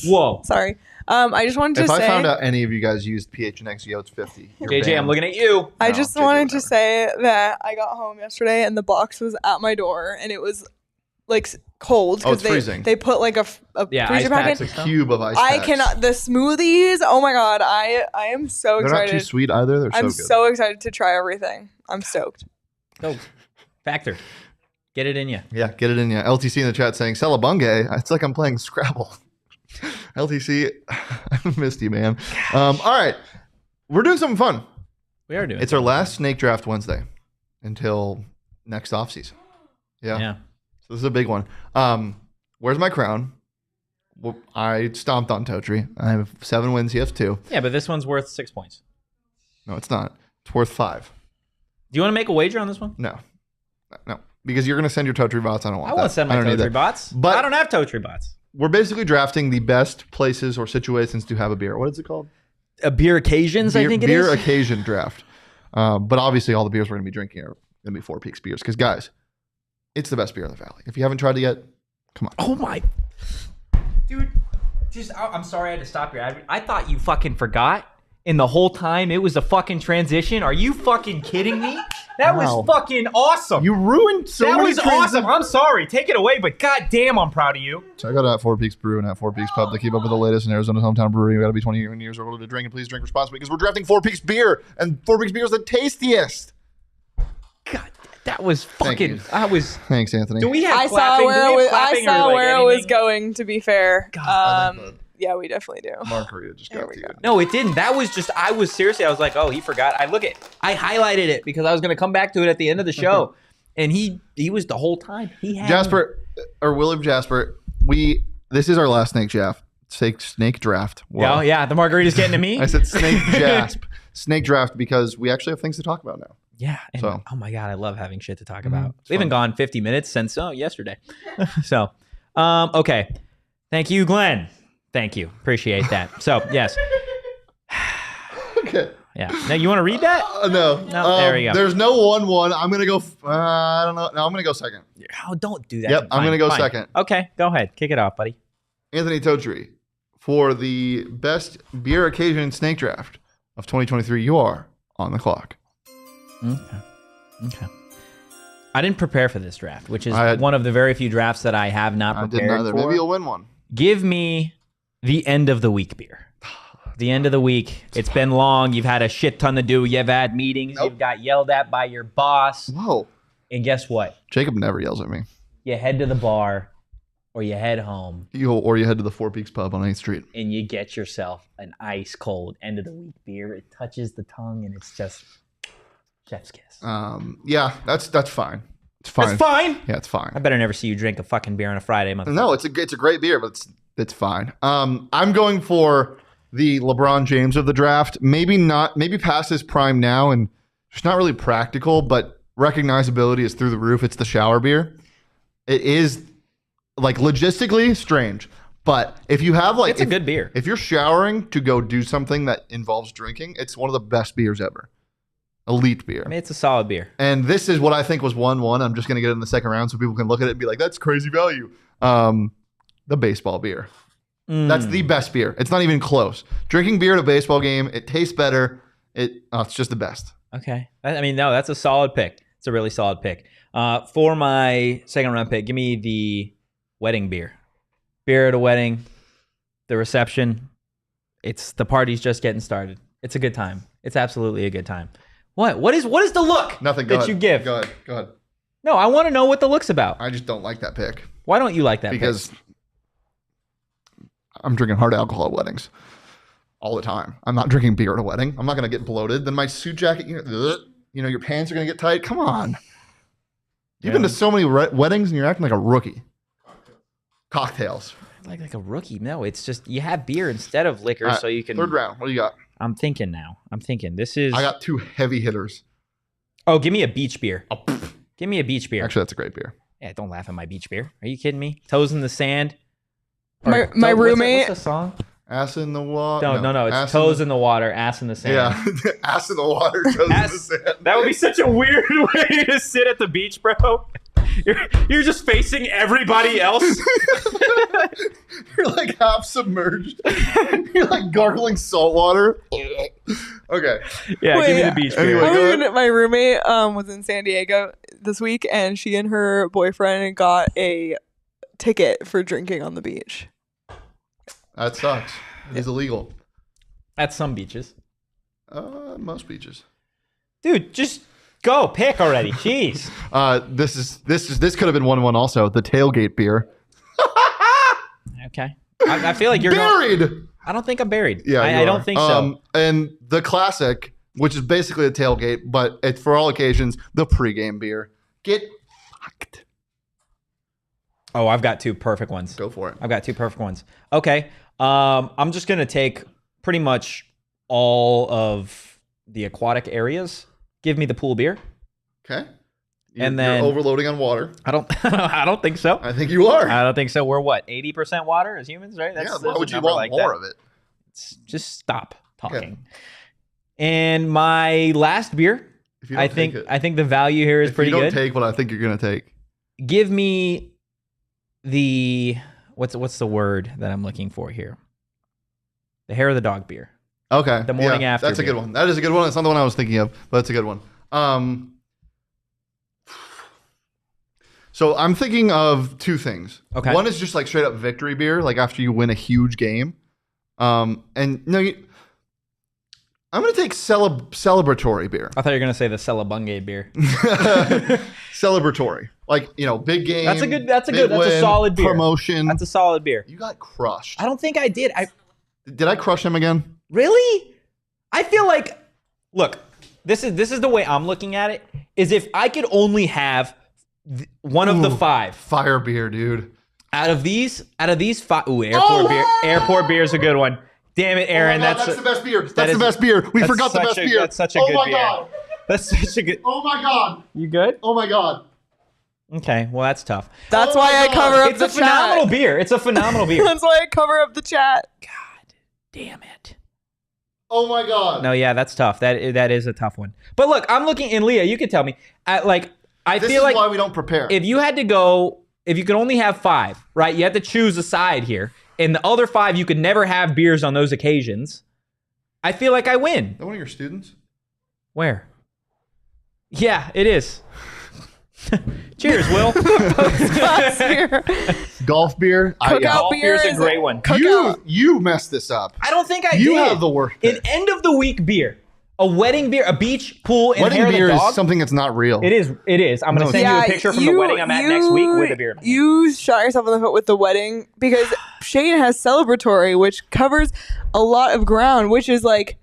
Whoa. Sorry. I just wanted to If say. I found out any of you guys used PHNX Yotes 50, you're JJ, I'm banned. looking at you. I No, just JJ, wanted to whatever. say that I got home yesterday and the box was at my door and it was like cold Oh, it's they freezing. they put like a Yeah, freezer ice packs packet. It's a cube of ice I packs. cannot. The smoothies. Oh my god! I am so They're not excited. too sweet either. They're I'm so good. so excited to try everything. I'm stoked. Go. Factor. Get it in you. Yeah, get it in ya. LTC in the chat saying, Celebunge. It's like I'm playing Scrabble. LTC, I missed you, man. All right. We're doing something fun. We are doing It's our last snake draft Wednesday until next offseason. Yeah. So this is a big one. Where's my crown? Well, I stomped on Totri. I have 7 wins. He has 2. Yeah, but this one's worth 6 points. No, it's not. It's worth 5. Do you want to make a wager on this one? No. Because you're going to send your Totri bots. I don't want I that. won't send my don't need Totri that. bots. But- I don't have Totri bots. We're basically drafting the best places or situations to have a beer. What is it called? Beer occasions, I think it is. Beer occasion draft. But obviously, all the beers we're going to be drinking are going to be Four Peaks beers. Because, guys, it's the best beer in the Valley. If you haven't tried it yet, come on. Oh my, dude! I'm sorry I had to stop you. I thought you fucking forgot, and the whole time it was a fucking transition. Are you fucking kidding me? That Wow. was fucking awesome. You ruined so that many was awesome. I'm sorry. Take it away, but goddamn, I'm proud of you. Check out at Four Peaks Brew and at Four Peaks Pub to keep up with the latest in Arizona's hometown brewery. You got to be 21 years old to drink, and please drink responsibly because we're drafting Four Peaks beer, and Four Peaks beer is the tastiest. God, that was Thank fucking. you. Thanks, Anthony. Do we have I saw clapping? where Do it we was. have I clapping or, saw like, where it was anything? going. To be fair, I think yeah, we definitely do. Margarita just got we to go. you. No, it didn't. That was just. I was forgot. Oh, he forgot. I highlighted it because I was going to come back to it at the end of the show, and he was the whole time. He had Jasper, or William Jasper, this is our last snake draft. Snake draft. Whoa. Yeah, the margarita's getting to me. I said snake jasp. Snake draft because we actually have things to talk about now. Yeah. And, So- oh my god, I love having shit to talk about. it's We haven't fun. gone 50 minutes since yesterday. So, okay. Thank you, Glenn. Thank you. Appreciate that. So, yes. Okay. Yeah. Now, you want to read that? No. No, there we go. There's no 1-1. I'm going to go, I don't know. No, I'm going to go second. Oh, don't do that. Yep, I'm Fine, gonna go fine. second. Okay, go ahead. Kick it off, buddy. Anthony Totri, for the best beer occasion snake draft of 2023, you are on the clock. Okay. I didn't prepare for this draft, which is I had- one of the very few drafts that I have not I prepared didn't either. for. Maybe you'll win one. Give me the end of the week beer. The end of the week. It's been long. You've had a shit ton to do. You've had meetings. Nope. You've got yelled at by your boss. Whoa. And guess what? Jacob never yells at me. You head to the bar or you head home Or you head to the Four Peaks Pub on 8th Street. and you get yourself an ice cold end of the week beer. It touches the tongue and it's just Chef's kiss. Yeah, that's fine. It's fine. It's fine. Yeah, it's fine. I better never see you drink a fucking beer on a Friday. No, it's a great beer, but it's fine. I'm going for the LeBron James of the draft. Maybe past his prime now, and it's not really practical, but recognizability is through the roof. It's the shower beer. It is like logistically strange, but if you have it's a good beer. If you're showering to go do something that involves drinking, it's one of the best beers ever. Elite beer. I mean, it's a solid beer. And this is what I think was 1-1. I'm just going to get it in the second round so people can look at it and be like, that's crazy value. The baseball beer. That's the best beer. It's not even close. Drinking beer at a baseball game, it tastes better. It's just the best. Okay. I mean, no, that's a solid pick. It's a really solid pick. For my second round pick, give me the wedding beer. Beer at a wedding, the reception. The party's just getting started. It's a good time. It's absolutely a good time. What is the look Nothing that you give? Go ahead. No, I want to know what the look's about. I just don't like that pick. Why don't you like that because pick? I'm drinking hard alcohol at weddings all the time. I'm not drinking beer at a wedding. I'm not going to get bloated. Then my suit jacket, your pants are going to get tight. Come on. You've been to so many weddings and you're acting like a rookie. Cocktails. Like a rookie. No, it's just you have beer instead of liquor so you can... Third round. What do you got? I'm thinking now. This is... I got two heavy hitters. Oh, give me a beach beer. Give me a beach beer. Actually, that's a great beer. Yeah, don't laugh at my beach beer. Are you kidding me? Toes in the sand. My roommate... What's the song? Ass in the water. No. It's toes in the water, ass in the sand. Yeah, ass in the water, toes in the sand. That would be such a weird way to sit at the beach, bro. You're just facing everybody else. You're like half submerged. You're like gargling salt water. Okay. Yeah, give me the beach beer. Anyway, my roommate was in San Diego this week, and she and her boyfriend got a ticket for drinking on the beach. That sucks. It's illegal. At some beaches. Most beaches. Dude, just go pick already. Jeez. This could have been 1-1 also. The tailgate beer. Okay. I feel like you're buried. I don't think I'm buried. Yeah, I don't think so. And the classic, which is basically a tailgate, but it's for all occasions, the pregame beer. Get fucked. Oh, I've got two perfect ones. Go for it. I've got two perfect ones. Okay. I'm just going to take pretty much all of the aquatic areas. Give me the pool beer. Okay. And then you're overloading on water. I don't think so. I think you are. I don't think so. We're what? 80% water as humans, right? Why would you want more of it? Just stop talking. Okay. And my last beer, I think the value here is pretty good. If you don't take what I think you're going to take. Give me the what's the word that I'm looking for here? The hair of the dog beer. Okay. The morning after. That's a good one. That is a good one. It's not the one I was thinking of, but it's a good one. So I'm thinking of two things. Okay. One is just like straight up victory beer, like after you win a huge game. I'm going to take celebratory beer. I thought you were going to say the Celebunge beer. Celebratory. Like, big game. That's a solid beer. Promotion. That's a solid beer. You got crushed. I don't think I did. Did I crush him again? Really? I feel like, look, this is the way I'm looking at it, is if I could only have one of the five. Fire beer, dude. Out of these five. Ooh, beer. Airport beer is a good one. Damn it, Aaron. That's the best beer. That's the best beer. We forgot the best beer. That's such a good beer. Oh my God. That's such a good. Oh my God. You good? Oh my God. Okay, well, that's tough. That's why I cover up the chat. It's a phenomenal beer. It's a phenomenal beer. That's why I cover up the chat. God damn it. Oh my God. No, yeah, that's tough. That is a tough one. But look, I'm looking, and Leah, you can tell me. I feel like why we don't prepare. If you could only have five, right? You have to choose a side here. And the other five, you could never have beers on those occasions. I feel like I win. Is that one of your students? Where? Yeah, it is. Cheers, Will. Golf beer. Cookout beer is a great one. You messed this up. I don't think I did. You have the worst pick. An end of the week beer. A wedding beer, a beach, pool, and wedding hair beer of the dog. is something that's not real. It is. I'm going to send you a picture from the wedding I'm at next week with a beer. You shot yourself in the foot with the wedding because Shane has celebratory, which covers a lot of ground, which is like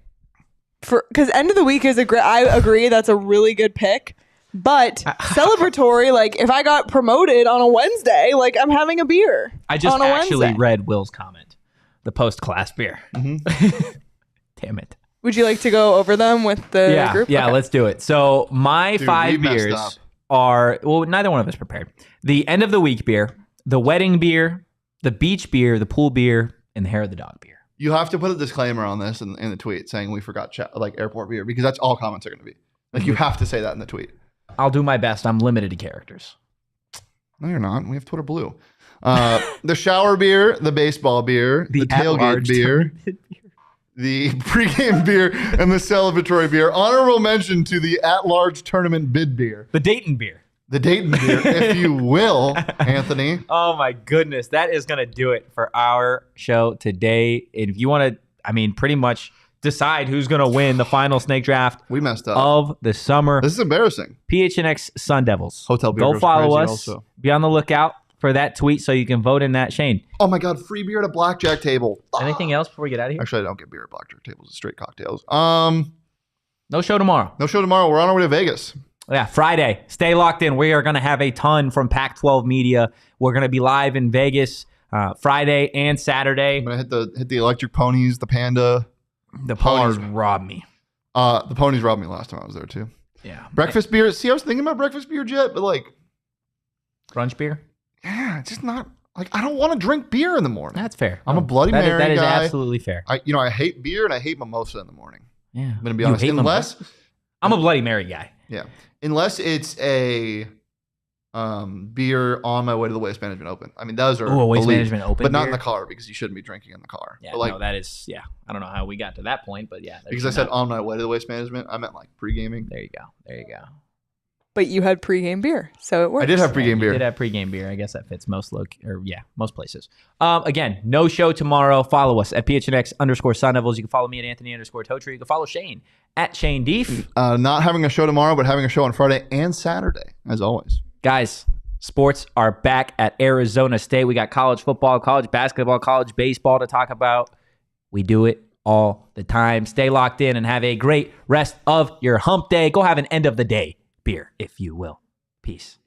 because end of the week is I agree that's a really good pick. But celebratory, like if I got promoted on a Wednesday, like I'm having a beer. I just on a actually Wednesday. read Will's comment, the post-class beer. Damn it. Would you like to go over them with the group? Yeah, Okay. let's do it. So my Dude, 5 we messed beers up. are, well, neither one of us prepared. The end of the week beer, the wedding beer, the beach beer, the pool beer, and the hair of the dog beer. You have to put a disclaimer on this in the tweet saying we forgot airport beer because that's all comments are going to be. Like you have to say that in the tweet. I'll do my best. I'm limited to characters. No, you're not. We have Twitter Blue. The shower beer, the baseball beer, the tailgate at-large beer, tournament beer. the pregame beer, and the celebratory beer. Honorable mention to the at-large tournament bid beer. The Dayton beer. The Dayton beer, if you will, Anthony. Oh my goodness. That is going to do it for our show today. And if you want to, I mean, pretty much decide who's going to win the final snake draft We messed up. of the summer, This is embarrassing. PHNX Sun Devils. Hotel beer Go goes follow crazy us. also. Be on the lookout for that tweet so you can vote in that. Shane, Oh my God, free beer at a blackjack table. anything else before we get out of here? Actually, I don't get beer at blackjack tables. It's straight cocktails. No show tomorrow. No show tomorrow. We're on our way to Vegas. Yeah, Friday. Stay locked in. We are going to have a ton from Pac-12 Media. We're going to be live in Vegas Friday and Saturday. I'm gonna hit the electric ponies, the panda. The ponies Hard. robbed me. The ponies robbed me last time I was there too. Yeah. Breakfast beer. See, I was thinking about breakfast beer, Jet, but like, Brunch beer? yeah, it's just not like I don't want to drink beer in the morning. That's fair. I'm a Bloody That is- Mary That is guy. absolutely fair. I hate beer and I hate mimosa in the morning. Yeah. I'm gonna be You honest. hate Unless, I'm a Bloody Mary guy. unless it's a beer on my way to the Waste Management Open. I mean, those are Ooh, a Waste elite, Management Open but not beer? in the car because you shouldn't be drinking in the car. Yeah, but like, no, that is, yeah. I don't know how we got to that point, but yeah. because I said on my way to the Waste Management, I meant like pre-gaming. There you go. There you go. But you had pregame beer, so it works. I did have pre-game You beer. did have pregame beer. I guess that fits most most places. Again, no show tomorrow. Follow us at PHNX_Sun Devils. You can follow me at Anthony_Totri. You can follow Shane at Shane Deef. Not having a show tomorrow, but having a show on Friday and Saturday, as always. Guys, sports are back at Arizona State. We got college football, college basketball, college baseball to talk about. We do it all the time. Stay locked in and have a great rest of your hump day. Go have an end of the day beer, if you will. Peace.